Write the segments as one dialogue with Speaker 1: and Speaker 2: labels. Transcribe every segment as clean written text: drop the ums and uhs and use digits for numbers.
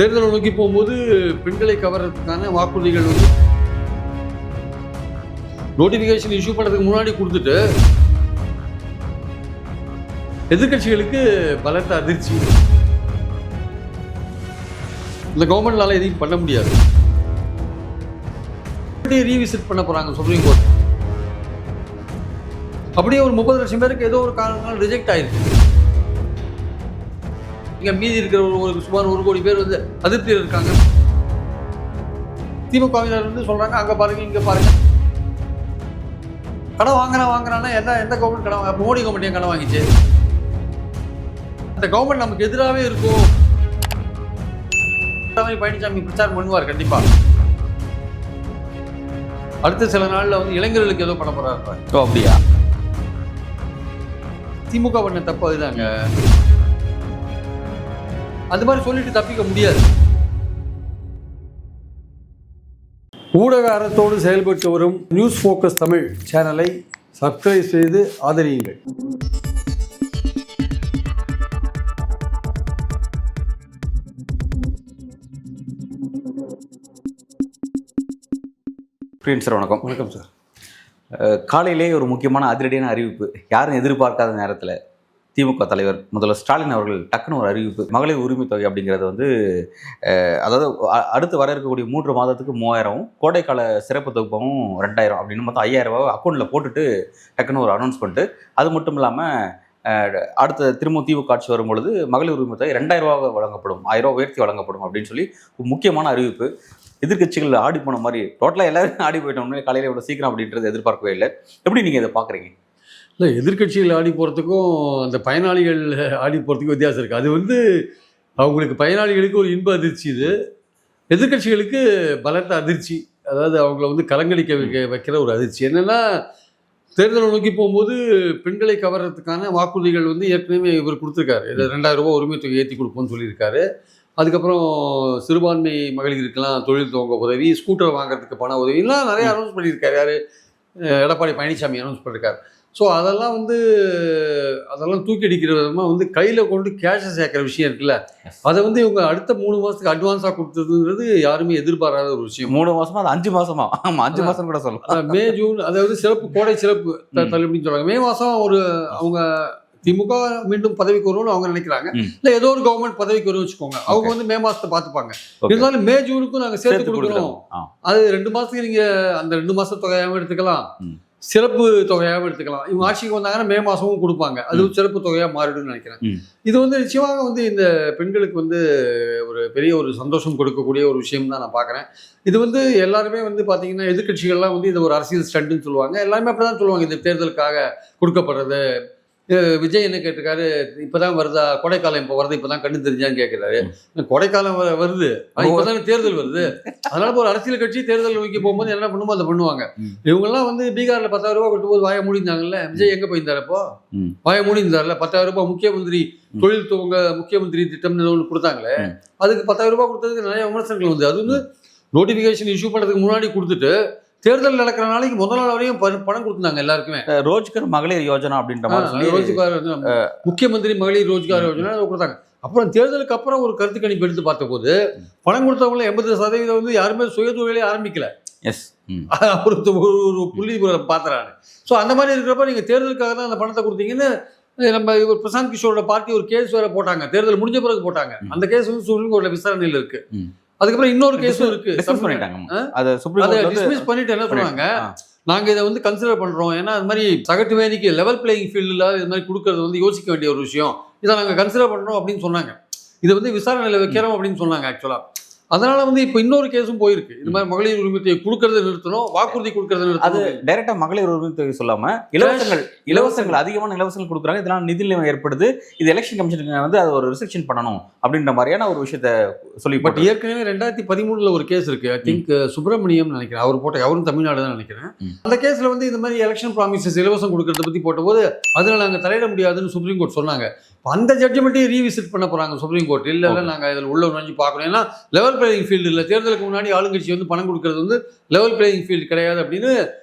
Speaker 1: தேர்தலை நோக்கி போகும்போது பெண்களை கவர்றதுக்கான வாக்குறுதிகள் வந்து நோட்டிஃபிகேஷன் இஷ்யூ பண்ணுறதுக்கு முன்னாடி கொடுத்துட்டு எதிர்கட்சிகளுக்கு பலத்த அதிர்ச்சி. இந்த கவர்மெண்ட்னால எதையும் பண்ண முடியாது. ரீவிசிட் பண்ண போறாங்க சுப்ரீம் கோர்ட். அப்படியே ஒரு 30 லட்சம் பேருக்கு ஏதோ ஒரு காரணத்தால் ரிஜெக்ட் ஆயிருக்கு. இங்க மீதி இருக்கிற ஒரு சுமார் 1 கோடி பேர் வந்து அதிருப்தியில் இருக்காங்க. திமுகவினர் வந்து சொல்றாங்க அங்க பாருங்க இங்க பாருங்க. கடன் வாங்குறான்னா எந்த கவர்மெண்ட் கடன்? மோடி கவர்மெண்ட் ஏன் கடன் வாங்கிச்சு? அந்த கவர்மெண்ட் நமக்கு எதிராகவே இருக்கும். பழனிசாமி பிரச்சாரம் பண்ணுவார் கண்டிப்பா. அடுத்த சில நாள்ல வந்து இளைஞர்களுக்கு ஏதோ பண்ண போறாரு.
Speaker 2: அப்படியா?
Speaker 1: திமுக பண்ண தப்பு அதுதாங்க. அது மாதிரி சொல்லிட்டு தப்பிக்க முடியாது. ஊடக அறத்தோடு செயல்பட்டு வரும் நியூஸ் ஃபோக்கஸ் தமிழ் சேனலை சப்ஸ்கிரைப் செய்து ஆதரியுங்கள்.
Speaker 2: பிரியன் சார் வணக்கம்.
Speaker 1: வணக்கம் சார்.
Speaker 2: காலையிலே ஒரு முக்கியமான அதிரடியான அறிவிப்பு. யாரும் எதிர்பார்க்காத நேரத்தில் திமுக தலைவர் முதல்வர் ஸ்டாலின் அவர்கள் டக்குன்னு ஒரு அறிவிப்பு. மகளிர் உரிமை தொகை அப்படிங்கிறது வந்து அதாவது அடுத்து வர இருக்கக்கூடிய 3 மாதத்துக்கு 3000, கோடைக்கால சிறப்பு தொகுப்பும் 2000 அப்படின்னு மொத்தம் 5000 ரூபாய் அக்கௌண்ட்டில் போட்டுட்டு டக்குன்னு ஒரு அனௌன்ஸ் பண்ணிட்டு, அது மட்டும் இல்லாமல் அடுத்த திரும்ப திமுக ஆட்சி வரும்பொழுது மகளிர் உரிமை தொகை 2000 ரூபாய் வழங்கப்படும், 1000 ரூபா உயர்த்தி வழங்கப்படும் அப்படின்னு சொல்லி ஒரு முக்கியமான அறிவிப்பு. எதிர்கட்சிகள் ஆடி போன மாதிரி டோட்டலாக எல்லாரும் ஆடி போயிட்டோம்னு காலையில் இவ்வளோ சீக்கிரம் அப்படின்றது எதிர்பார்க்கவே இல்லை. எப்படி நீங்கள் இதை பார்க்குறீங்க?
Speaker 1: இல்லை, எதிர்கட்சிகள் ஆடி போகிறதுக்கும் அந்த பயனாளிகள் ஆடி போகிறதுக்கும் வித்தியாசம் இருக்குது. அது வந்து அவங்களுக்கு பயனாளிகளுக்கு ஒரு இன்ப அதிர்ச்சி, இது எதிர்கட்சிகளுக்கு பலத்த அதிர்ச்சி. அதாவது அவங்கள வந்து கலங்கடிக்க வைக்கிற ஒரு அதிர்ச்சி. என்னென்னா, தேர்தலை நோக்கி போகும்போது பெண்களை கவர்றதுக்கான வாக்குறுதிகள் வந்து ஏற்கனவே இவர் கொடுத்துருக்காரு. 2000 ரூபா உரிமை தொகை ஏற்றி கொடுப்போம்னு சொல்லியிருக்காரு. அதுக்கப்புறம் சிறுபான்மை மகளிருக்கெல்லாம் தொழில் துவங்க உதவி, ஸ்கூட்டர் வாங்குறதுக்கு பண உதவிலாம் நிறைய அனௌன்ஸ் பண்ணியிருக்காரு. யார்? எடப்பாடி பழனிசாமி அனௌன்ஸ் பண்ணியிருக்காரு. ஸோ அதெல்லாம் தூக்கி அடிக்கிற விதமாக வந்து கையில் கொண்டு கேஷை சேர்க்குற விஷயம் இருக்குல்ல, அதை வந்து இவங்க அடுத்த 3 மாதத்துக்கு அட்வான்ஸாக கொடுத்ததுங்கிறது யாருமே எதிர்பாராத ஒரு விஷயம்.
Speaker 2: 3 மாதமா? அது 5 மாதமா? ஆமாம், 5 மாதம் கூட சொல்லலாம்.
Speaker 1: மே ஜூன், அதாவது சிறப்பு கோடை சிறப்பு தள்ளுபடின்னு சொல்கிறாங்க. மே மாதம் அவங்க திமுக மீண்டும் பதவிக்கு வரும்னு அவங்க நினைக்கிறாங்க. இல்லை ஏதோ ஒரு கவர்மெண்ட் பதவிக்கு வரும்னு வச்சுக்கோங்க, அவங்க வந்து மே மாதத்தை பார்த்துப்பாங்க. இருந்தாலும் மே ஜூனுக்கும் நாங்கள் சேர்த்து கொடுக்குறோம். அது 2 மாதத்துக்கு நீங்கள் அந்த 2 மாத தொகையாகவும் எடுத்துக்கலாம், சிறப்பு தொகையாகவும் எடுத்துக்கலாம். இவங்க ஆட்சிக்கு வந்தாங்கன்னா மே மாதமும் கொடுப்பாங்க. அது சிறப்பு தொகையாக மாறிடும்னு நினைக்கிறேன். இது வந்து நிச்சயமாக வந்து இந்த பெண்களுக்கு வந்து ஒரு பெரிய ஒரு சந்தோஷம் கொடுக்கக்கூடிய ஒரு விஷயம் தான் நான் பார்க்குறேன். இது வந்து எல்லாருமே வந்து பார்த்தீங்கன்னா எதிர்கட்சிகள்லாம் வந்து இது ஒரு அரசியல் ஸ்டண்ட்டுன்னு சொல்லுவாங்க. எல்லாருமே அப்படி தான் சொல்லுவாங்க. இந்த தேர்தலுக்காக கொடுக்கப்படுறது. விஜய் என்ன கேட்டிருக்காரு, இப்போதான் வருதா கோடைக்காலம், இப்போ வருது, இப்போ தான் கண்ணு தெரிஞ்சான்னு கேட்குறாரு. கோடைக்காலம் வருது, இப்போ தானே தேர்தல் வருது. அதனால ஒரு அரசியல் கட்சி தேர்தல் நோக்கி போகும்போது என்ன பண்ணுமோ அதை பண்ணுவாங்க. இவங்கெல்லாம் வந்து பீகாரில் 10,000 ரூபாய் கொடுக்கும்போது வாய மூடிந்தாங்கல்ல. விஜய் எங்கே போயிருந்தார்? அப்போ வாய மூடிந்தார்ல. 10,000 ரூபாய் முக்கியமந்திரி தொழில் துவங்க முக்கியமந்திரி திட்டம்னு ஒன்று கொடுத்தாங்களே, அதுக்கு 10,000 ரூபாய் கொடுத்ததுக்கு நிறைய விமர்சனங்கள் வந்து. அது வந்து நோட்டிஃபிகேஷன் இஷ்யூ பண்ணுறதுக்கு முன்னாடி கொடுத்துட்டு தேர்தல் நடக்கிற நாளைக்கு முதல் நாள் வரையும் பணம் கொடுத்துருந்தாங்க எல்லாருக்குமே.
Speaker 2: ரோஜ்கர் மகளிர் யோஜனா அப்படின்ற மாதிரி
Speaker 1: ரோஜ்கார் முக்கியமந்திரி மகளிர் ரோஜ்கார் யோஜனா கொடுத்தாங்க. அப்புறம் தேர்தலுக்கு அப்புறம் ஒரு கருத்து கணிப்பு எடுத்து பார்த்த போது பணம் கொடுத்தவங்கள 80% வந்து யாருமே சுயதொழிலே ஆரம்பிக்கல. ஒரு புள்ளி பாத்திராரு. ஸோ அந்த மாதிரி இருக்கிறப்ப நீங்கள் தேர்தலுக்காக தான் அந்த பணத்தை கொடுத்தீங்கன்னு நம்ம இவர் பிரசாந்த் கிஷோரோட பார்ட்டி ஒரு கேஸ் வேற போட்டாங்க. தேர்தல் முடிஞ்ச பிறகு போட்டாங்க. அந்த கேஸ் வந்து சுப்ரீம் கோர்ட்ல விசாரணையில் இருக்கு. அதுக்கப்புறம் இன்னொரு கேஸும் இருக்கு. டிஸ்மிஸ் பண்ணிட்டு என்ன சொன்னாங்க, நாங்க இதை வந்து கன்சிடர் பண்றோம். ஏன்னா அது மாதிரி சகட்டு வேலைக்கு லெவல் பிளேயிங் ஃபீல்டில் இது மாதிரி கொடுக்கறது வந்து யோசிக்க வேண்டிய ஒரு விஷயம். இதை நாங்கள் கன்சிடர் பண்றோம் அப்படின்னு சொன்னாங்க. இதை வந்து விசாரணையில் வைக்கிறோம் அப்படின்னு சொன்னாங்க ஆக்சுவலா. அதனால வந்து இப்போ இன்னொரு கேஸும் போயிருக்கு. இது மாதிரி மகளிர் உரிமை கொடுக்கறத நிறுத்தணும், வாக்குறுதி கொடுக்கறத நிறுத்தணும். அது
Speaker 2: டைரக்டா மகளிர் உரிமை தொகை சொல்லாம இலவசங்கள் அதிகமான இலவசங்கள் கொடுக்குறாங்க. இதெல்லாம் நிதி நிலைமை ஏற்படுது. இது எலெக்ஷன் கமிஷனுக்கு வந்து அது ஒரு ரிசெக்ஷன் பண்ணணும் அப்படின்ற மாதிரியான ஒரு விஷயத்த சொல்லி.
Speaker 1: பட் ஏற்கனவே 2013 ஒரு கேஸ் இருக்கு. ஐ திங்க் சுப்பிரமணியம் நினைக்கிறேன், அவர் போட்ட, அவரும் தமிழ்நாடு தான் நினைக்கிறேன். அந்த கேஸ்ல வந்து இந்த மாதிரி எலெக்ஷன் ப்ராமிசஸ் இலவசம் கொடுக்கறத பத்தி போட்ட போது அதில் நாங்கள் தலையிட முடியாதுன்னு சுப்ரீம் கோர்ட் சொன்னாங்க. அந்த ஜட்ஜ்மெண்ட்டையும் ரீவிசிட் பண்ண போறாங்க சுப்ரீம் கோர்ட். இல்லை நாங்கள் இதில் உள்ள நுழைஞ்சு பார்க்கணும். ஏன்னா லெவல் பிளேயிங் ஃபீல்டு இல்லை. தேர்தலுக்கு முன்னாடி ஆளுங்கட்சி வந்து பணம் கொடுக்கறது வந்து லெவல் பிளேயிங் ஃபீல்டு கிடையாது அப்படின்னு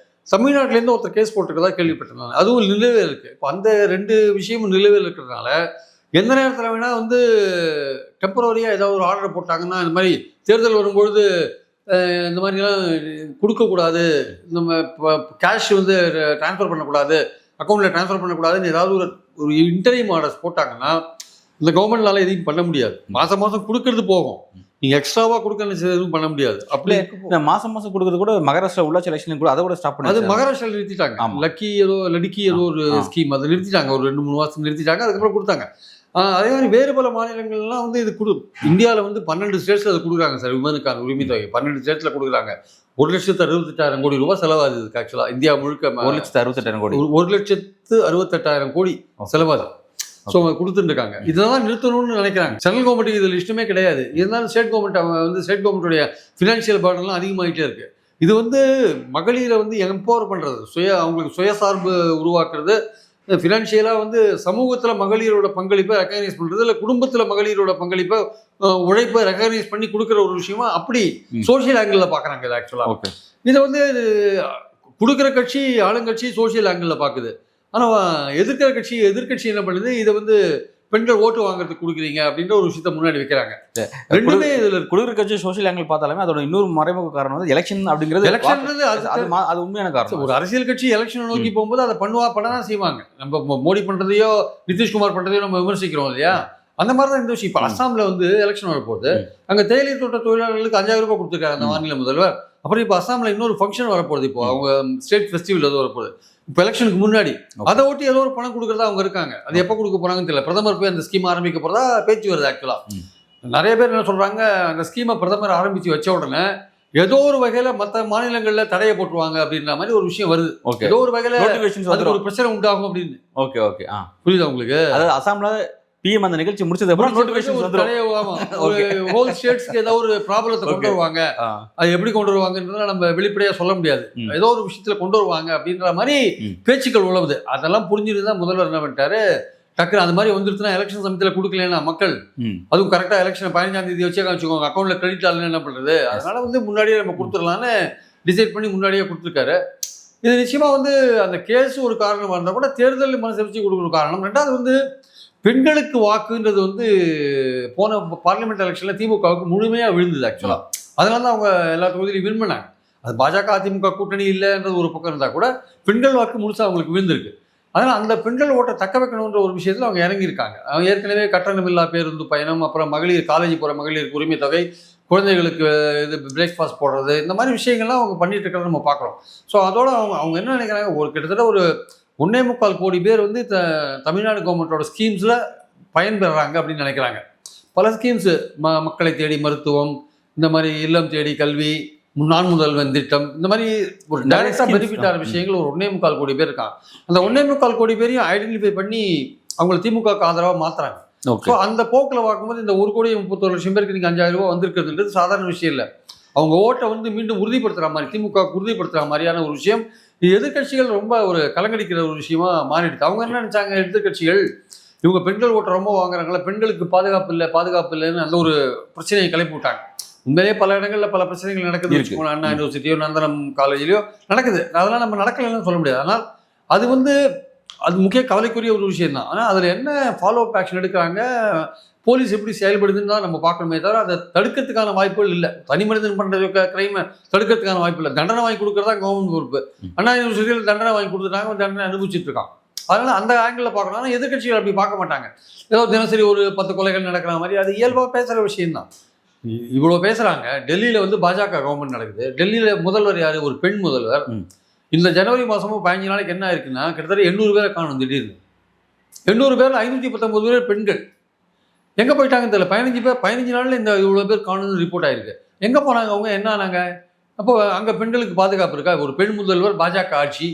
Speaker 1: தமிழ்நாட்டிலேருந்து ஒருத்தர் கேஸ் போட்டுருக்கதா கேள்விப்பட்டிருந்தாங்க. அதுவும் நிலுவையில் இருக்குது. இப்போ அந்த 2 விஷயமும் நிலுவையில் இருக்கிறதுனால எந்த நேரத்தில் வேணா வந்து டெம்பரரியாக ஏதாவது ஒரு ஆர்டர் போட்டாங்கன்னா இந்த மாதிரி தேர்தல் வரும்பொழுது இந்த மாதிரிலாம் கொடுக்கக்கூடாது, நம்ம கேஷ் வந்து ட்ரான்ஸ்ஃபர் பண்ணக்கூடாது, அக்கௌண்ட்டில் ட்ரான்ஸ்ஃபர் பண்ணக்கூடாதுன்னு ஏதாவது ஒரு இன்டரிம் ஆர்டர்ஸ் போட்டாங்கன்னா இந்த கவர்மெண்ட்னால எதையும் பண்ண முடியாது. மாதம் மாதம் கொடுக்கறது போகும், நீங்கள் எக்ஸ்ட்ராவாக கொடுக்கறது எதுவும் பண்ண முடியாது. அப்படியே
Speaker 2: இந்த மாதம் மாதம் கொடுக்கறது கூட மகாராஷ்டிரா உள்ளாட்சி எலெக்ஷன் கூட அதை கூட ஸ்டாப் பண்ணி
Speaker 1: அது மகாராஷ்டிராவில் நிறுத்திட்டாங்க. லடுக்கி ஏதோ ஒரு ஸ்கீம் அதை நிறுத்திட்டாங்க, ஒரு 2-3 மாதம் நிறுத்திட்டாங்க, அதுக்கப்புறம் கொடுத்தாங்க. அதே மாதிரி வேறு பல மாநிலங்கள்லாம் வந்து இது இந்தியாவில் வந்து 12 ஸ்டேட்ஸில் அதை கொடுக்குறாங்க சார். விமனுக்கான உரிமை தொகை 12 ஸ்டேட்ஸில் கொடுக்குறாங்க. 1,68,000 கோடி ரூபாய் செலவாகுது இதுக்கு. ஆக்சுவலாக இந்தியா முழுக்க
Speaker 2: 1,68,000 கோடி
Speaker 1: 1,68,000 கோடி செலவாகுது. ஸோ கொடுத்துட்டு இருக்காங்க. இதெல்லாம் நிறுத்தணும்னு நினைக்கிறாங்க. சென்ட்ரல் கவர்மெண்ட்டுக்கு இதில் இஷ்டமே கிடையாது. இருந்தாலும் ஸ்டேட் கவர்மெண்ட் அவங்க வந்து ஸ்டேட் கவர்மெண்ட்டுடைய ஃபினான்ஷியல் பர்டன்லாம் அதிகமாகிட்டே இருக்கு. இது வந்து மகளிரை வந்து எம்பவர் பண்ணுறது, அவங்களுக்கு சுயசார்பு உருவாக்குறது, ஃபினான்ஷியலாக வந்து சமூகத்தில் மகளிரோட பங்களிப்பை ரெக்கக்னைஸ் பண்ணுறது, இல்லை குடும்பத்தில் மகளிரோட பங்களிப்பை உழைப்பை ரெக்கக்னைஸ் பண்ணி கொடுக்குற ஒரு விஷயமா அப்படி சோஷியல் ஆங்கிளில் பார்க்குறாங்க. இது ஆக்சுவலாக இதை வந்து கொடுக்குற கட்சி ஆளுங்கட்சி சோஷியல் ஆங்கிளில் பார்க்குது. ஆனால் எதிர்க்கிற எதிர்கட்சி என்ன பண்ணுது, இதை வந்து பெண்கள் ஓட்டு வாங்குறதுக்கு கொடுக்குறீங்க அப்படின்ற ஒரு விஷயத்த முன்னாடி வைக்கிறாங்க. ரெண்டுமே இதில்
Speaker 2: குடிக்கிற கட்சி சோஷியல் ஆங்கிள் பார்த்தாலுமே அதோட இன்னொரு மறைமுக காரணம் வந்து எலெக்ஷன் அப்படிங்கிறது. அது உண்மையான காரணம்.
Speaker 1: ஒரு அரசியல் கட்சி எலெக்ஷனை நோக்கி போகும்போது அதை பண்ண தான் செய்வாங்க. நம்ம மோடி பண்ணுறதையோ நிதிஷ்குமார் பண்ணுறதையோ நம்ம விமர்சிக்கிறோம் இல்லையா, அந்த மாதிரி தான் இந்த விஷயம். இப்போ அஸ்ஸாமில் வந்து எலெக்ஷன் வரப்போகுது, அங்கே தேயிலை தோட்ட தொழிலாளர்களுக்கு 5,000 ரூபாய் கொடுத்துருக்காரு அந்த மாநில முதல்வர். அப்புறம் இப்போ அஸ்ஸாமில் இன்னொரு ஃபங்க்ஷன் வரப்போகுது, இப்போ அவங்க ஸ்டேட் ஃபெஸ்டிவல் ஏதோ வரப்போகுது இப்போ எலெக்ஷனுக்கு முன்னாடி. அதை ஒட்டி ஏதோ ஒரு பணம் கொடுக்குறதா அவங்க இருக்காங்க. அது எப்போ கொடுக்க போகிறாங்கன்னு தெரியல. பிரதமர் போய் அந்த ஸ்கீம் ஆரம்பிக்க போகிறதா பேச்சு வருது. ஆக்சுவலாக நிறைய பேர் என்ன சொல்கிறாங்க, அந்த ஸ்கீமை பிரதமர் ஆரம்பித்து வச்ச உடனே ஏதோ ஒரு வகையில் மற்ற மாநிலங்களில் தடையை போட்டுருவாங்க அப்படின்ற மாதிரி ஒரு விஷயம் வருது. ஏதோ ஒரு வகையில் அதுக்கு ஒரு பிரச்சனை உண்டாகும் அப்படின்னு. புரியுதா உங்களுக்கு?
Speaker 2: அதாவது அசாமில் பிஎம் அந்த நிகழ்ச்சி முடிச்சது அப்புறம் நோட்டிஃபிகேஷன்
Speaker 1: ஹோல் ஸ்டேட்ஸ்க்கு ஏதோ ஒரு ப்ராப்ளத்தை கொண்டு வருவாங்க. அது எப்படி கொண்டு வருவாங்கன்றத நம்ம வெளிப்படையா சொல்ல முடியாது. ஏதோ ஒரு விஷயத்துல கொண்டு வருவாங்க அப்படின்ற மாதிரி பேச்சுக்கள் உழவுது. அதெல்லாம் புரிஞ்சுட்டு தான் முதல்வர் என்ன பண்ணிட்டாரு, டக்குனு அது மாதிரி வந்துருச்சுன்னா எலெக்ஷன் சமயத்தில் கொடுக்கலன்னா மக்கள், அதுவும் கரெக்டாக எலெக்ஷன் 15ஆம் தேதி வச்சே வச்சுக்கோங்க, அக்கௌண்ட்ல கிரெடிட் ஆகலன்னு என்ன பண்றது, அதனால வந்து முன்னாடியே நம்ம கொடுத்துடலான்னு டிசைட் பண்ணி முன்னாடியே கொடுத்துருக்காரு. இது நிச்சயமா வந்து அந்த கேஸ் ஒரு காரணமாக இருந்தால் கூட தேர்தல் மனசரிச்சு கொடுக்குற காரணம். ரெண்டாவது வந்து பெண்களுக்கு வாக்குன்றது வந்து போன பார்லிமெண்ட் எலெக்ஷனில் திமுகவுக்கு முழுமையாக விழுந்தது ஆக்சுவலாக. அதனால தான் அவங்க எல்லா தொகுதியிலையும் வின் பண்ணாங்க. அது பாஜக அதிமுக கூட்டணி இல்லைன்றது ஒரு பக்கம் இருந்தால் கூட பெண்கள் வாக்கு முழுசாக அவங்களுக்கு விழுந்திருக்கு. அதனால் அந்த பெண்கள் ஓட்டை தக்க வைக்கணுன்ற ஒரு விஷயத்தில் அவங்க இறங்கியிருக்காங்க. அவங்க ஏற்கனவே கட்டணமில்லா பேருந்து பயணம், அப்புறம் மகளிர் காலேஜ் போகிற மகளிருக்கு உரிமை தொகை, குழந்தைகளுக்கு இது பிரேக்ஃபாஸ்ட் போடுறது, இந்த மாதிரி விஷயங்கள்லாம் அவங்க பண்ணிட்டு இருக்கிறத நம்ம பார்க்குறோம். ஸோ அதோட அவங்க என்ன நினைக்கிறாங்க, ஒரு கிட்டத்தட்ட ஒரு 1.25 கோடி பேர் வந்து தமிழ்நாடு கவர்மெண்ட்டோட ஸ்கீம்ஸில் பயன்பெறாங்க அப்படின்னு நினைக்கிறாங்க. பல ஸ்கீம்ஸு மக்களை தேடி மருத்துவம், இந்த மாதிரி இல்லம் தேடி கல்வி, நான் முதல்வன் திட்டம், இந்த மாதிரி ஒரு டைரக்டாக பெனிஃபிட் ஆகிற விஷயங்கள் ஒரு 1.25 கோடி பேர் இருக்காங்க. அந்த 1.25 கோடி பேரையும் ஐடென்டிஃபை பண்ணி அவங்களை திமுகவுக்கு ஆதரவாக மாற்றுறாங்க. ஸோ அந்த போக்கில் பார்க்கும்போது இந்த 1,31,00,000 பேருக்கு நீங்கள் 5,000 ரூபா வந்திருக்கிறதுன்றது சாதாரண விஷயம் இல்லை. அவங்க ஓட்டை வந்து மீண்டும் உறுதிப்படுத்துகிற மாதிரி, திமுகவுக்கு உறுதிப்படுத்துகிற மாதிரியான ஒரு விஷயம். எதிர்கட்சிகள் ரொம்ப ஒரு கலங்கடிக்கிற ஒரு விஷயமா மாறிடுது. அவங்க என்ன நினைச்சாங்க, எதிர்கட்சிகள் இவங்க பெண்கள் ஓட்டை ரொம்ப வாங்குறாங்களா, பெண்களுக்கு பாதுகாப்பு இல்லைன்னு அந்த ஒரு பிரச்சனையை கிளப்பி விட்டாங்க. உண்மையிலேயே பல இடங்களில் பல பிரச்சனைகள் நடக்குது. அண்ணா யூனிவர்சிட்டியோ நந்தனம் காலேஜ்லையோ நடக்குது. அதெல்லாம் நம்ம நடக்கலைன்னு சொல்ல முடியாது. ஆனால் அது வந்து அது முக்கிய கவலைக்குரிய ஒரு விஷயம் தான். ஆனால் அதில் என்ன ஃபாலோ அப் ஆக்ஷன் எடுக்கிறாங்க, போலீஸ் எப்படி செயல்படுதுன்னு தான் நம்ம பார்க்கணுமே தவிர அதை தடுக்கிறதுக்கான வாய்ப்புகள் இல்லை. தனி மனிதன் பண்ணுற கிரைமை தடுக்கிறதுக்கான வாய்ப்பு இல்லை. தண்டனை வாங்கி கொடுக்குறதா கவர்மெண்ட் பொறுப்பு. அண்ணா யூனிவர்சிட்டியில் தண்டனை வாங்கி கொடுத்துட்டாங்க, தண்டனை அனுபவிச்சுட்டு இருக்கான். அதனால் அந்த ஆங்கிளில் பார்க்கணும். ஆனால் எதிர்கட்சிகள் அப்படி பார்க்க மாட்டாங்க. ஏதோ தினசரி ஒரு 10 கொலைகள் நடக்கிற மாதிரி அது இயல்பாக பேசுகிற விஷயம்தான். இவ்வளோ பேசுகிறாங்க. டெல்லியில் வந்து பாஜக கவர்மெண்ட் நடக்குது. டெல்லியில் முதல்வர் யார், ஒரு பெண் முதல்வர். இந்த ஜனவரி மாதமும் 15 நாளைக்கு என்ன இருக்குன்னா கிட்டத்தட்ட 800 பேரை காணும். திடீர்னு 800 பேரில் 519 பேர் பெண்கள். எங்கே போயிட்டாங்கன்னு தெரியல. 15 நாளில் இந்த இவ்வளோ பேர் காணுன்னு ரிப்போர்ட் ஆகிருக்கு. எங்கே போனாங்க அவங்க, என்ன ஆனாங்க? அப்போ அங்கே பெண்களுக்கு பாதுகாப்பு இருக்கா? ஒரு பெண் முதல்வர், பாஜக ஆட்சி,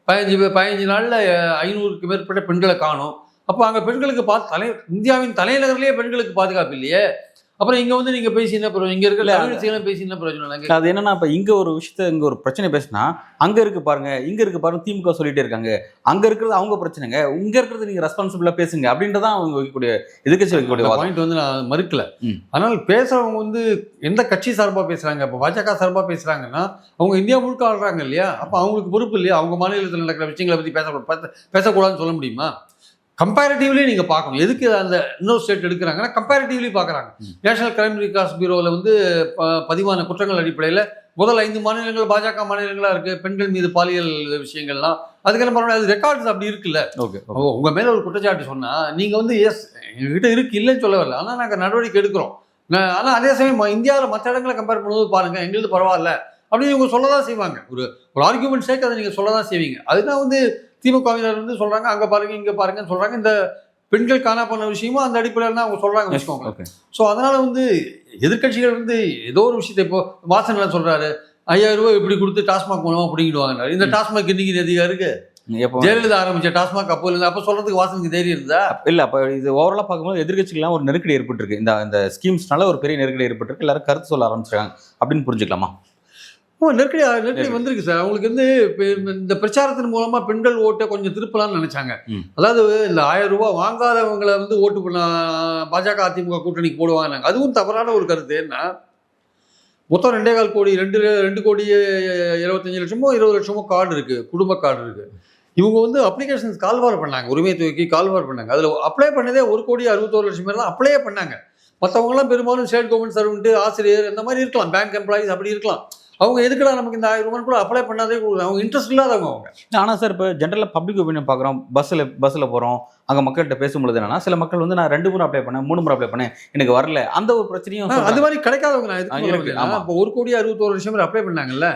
Speaker 1: 15 நாளில் 500க்கு மேற்பட்ட பெண்களை காணும். அப்போ அங்கே பெண்களுக்கு இந்தியாவின் தலைநகர்லேயே பெண்களுக்கு பாதுகாப்பு இல்லையே. அப்புறம் இங்கே வந்து நீங்கள் பேசி என்ன பிரயோஜனம்? இங்கே இருக்கிற பேசி என்ன பிரயோஜனம்?
Speaker 2: அது என்னன்னா, இப்போ இங்கே ஒரு விஷயத்த இங்கே ஒரு பிரச்சனை பேசினா அங்கே இருக்கு பாருங்க, இங்கே இருக்கு பாருங்க, திமுக சொல்லிட்டே இருக்காங்க. அங்கே இருக்கிறது அவங்க பிரச்சனைங்க, இங்கே இருக்கிறது நீங்கள் ரெஸ்பான்சிபிளாக பேசுங்க அப்படின்றதான் அவங்க வைக்கக்கூடிய எதிர்கட்சி வைக்கக்கூடிய
Speaker 1: பாயிண்ட் வந்து நான் மறுக்கல. ஆனால் பேசுகிறவங்க வந்து எந்த கட்சி சார்பாக பேசுகிறாங்க? இப்போ பாஜக சார்பாக பேசுகிறாங்கன்னா அவங்க இந்தியா முழுக்க ஆடுறாங்க இல்லையா? அப்போ அவங்களுக்கு பொறுப்பு இல்லையா? அவங்க மாநிலத்தில் நடக்கிற விஷயங்களை பற்றி பேசக்கூடாதுன்னு சொல்ல முடியுமா? கம்பேரிட்டிவ்லி நீங்கள் பார்க்கணும். எதுக்கு அந்த இன்னொரு ஸ்டேட் எடுக்கிறாங்கன்னா கம்பேரிட்டிவ்லி பார்க்குறாங்க. நேஷனல் கிரைம் ரெக்கார்ட்ஸ் பியூரோவில் வந்து பதிவான குற்றங்கள் அடிப்படையில் முதல் 5 மாநிலங்கள் பாஜக மாநிலங்களாக இருக்குது. பெண்கள் மீது பாலியல் விஷயங்கள்லாம் அதுக்கெல்லாம் பரவாயில்ல, அது ரெக்கார்ட்ஸ் அப்படி இருக்குல்ல.
Speaker 2: ஓகே,
Speaker 1: உங்கள் மேலே ஒரு குற்றச்சாட்டு சொன்னால் நீங்கள் வந்து எஸ் எங்ககிட்ட இருக்கு இல்லைன்னு சொல்ல வரல, ஆனால் நாங்கள் நடவடிக்கை எடுக்கிறோம். ஆனால் அதே சமயம் இந்தியாவில் மற்ற இடங்களை கம்பேர் பண்ணும்போது பாருங்கள் எங்களுக்கு பரவாயில்ல அப்படின்னு இவங்க சொல்ல தான் செய்வாங்க. ஒரு ஆர்கியூமெண்ட் சேர்க்க அதை நீங்கள் சொல்ல தான் செய்வீங்க. அதுதான் வந்து திமுகவினர் வந்து சொல்கிறாங்க அங்கே பாருங்கள் இங்கே பாருங்கன்னு சொல்கிறாங்க. இந்த பெண்கள் காணா போன விஷயமும் அந்த அடிப்படையில் தான் அவங்க சொல்கிறாங்க வச்சுக்கோங்க. ஸோ அதனால் வந்து எதிர்கட்சிகள் வந்து ஏதோ ஒரு விஷயத்தை இப்போ வாசன் என்ன சொல்கிறாரு, 5000 ரூபாய் இப்படி கொடுத்து டாஸ்மாக் மூலமாக பிடிங்கிடுவாங்க. இந்த டாஸ்மாக் இன்னைக்கு அதிகம் இருக்குது. ஜெயலலிதா ஆரம்பிச்ச டாஸ்மாக் அப்போ இல்லை, அப்போ சொல்றதுக்கு வாசனுக்கு தைரியம் இருந்தா
Speaker 2: இல்லை. அப்போ இது ஓவராலாக பார்க்கும்போது எதிர்கட்சிகள்லாம் ஒரு நெருக்கடி ஏற்பட்டிருக்கு. இந்த ஸ்கீம்ஸ்னால ஒரு பெரிய நெருக்கடி ஏற்பட்டிருக்கு. எல்லாரும் கருத்து சொல்ல ஆரம்பிச்சிருக்காங்க அப்படின்னு புரிஞ்சுக்கலாமா?
Speaker 1: நெருக்கடி வந்திருக்கு சார். அவங்களுக்கு வந்து இந்த பிரச்சாரத்தின் மூலமா பெண்கள் ஓட்டை கொஞ்சம் திருப்பலாம்னு நினைச்சாங்க. அதாவது இந்த 1000 ரூபாய் வாங்காதவங்களை வந்து ஓட்டு பண்ண பாஜக அதிமுக கூட்டணிக்கு போடுவாங்க. அதுவும் தவறான ஒரு கருத்து. என்ன மொத்தம் 2.25 கோடி 2 கோடி 75 லட்சமோ 20 லட்சமோ கார்டு இருக்கு, குடும்ப கார்டு இருக்கு. இவங்க வந்து அப்ளிகேஷன்ஸ் கால்வார் பண்ணாங்க, உரிமை தொகைக்கு கால்வார் பண்ணாங்க. அதில் அப்ளை பண்ணதே 1 கோடி 61 லட்சம் பேர் தான் அப்ளையே பண்ணாங்க. மற்றவங்களாம் பெரும்பாலும் ஸ்டேட் கவர்மெண்ட் சர்வெண்ட், ஆசிரியர் இந்த மாதிரி இருக்கலாம், பேங்க் எம்ப்ளாயிஸ் அப்படி இருக்கலாம். அவங்க எதுக்குடா நமக்கு இந்த 1000 ரூபாய் கூட அப்ளை பண்ணாதே கொடுக்குறாங்க, அவங்க இன்ட்ரெஸ்ட் இல்லாதவங்க அவங்க.
Speaker 2: ஆனால் சார் இப்போ ஜென்ரலாக பப்ளிக் ஒப்பீனியன் பார்க்குறோம், பஸ்ஸில் போகிறோம், அங்கே மக்கள்கிட்ட பேசும்பொழுது என்னன்னா சில மக்கள் வந்து நான் 2 முறை அப்ளை பண்ணேன், 3 முறை அப்ளை பண்ணேன், எனக்கு வரல, அந்த ஒரு பிரச்சனையும்
Speaker 1: அது மாதிரி கிடைக்காதவங்க. நான் எதுக்கு இப்போ 1 கோடி 61 லட்சம் பேர் அப்ளை பண்ணாங்கல்ல,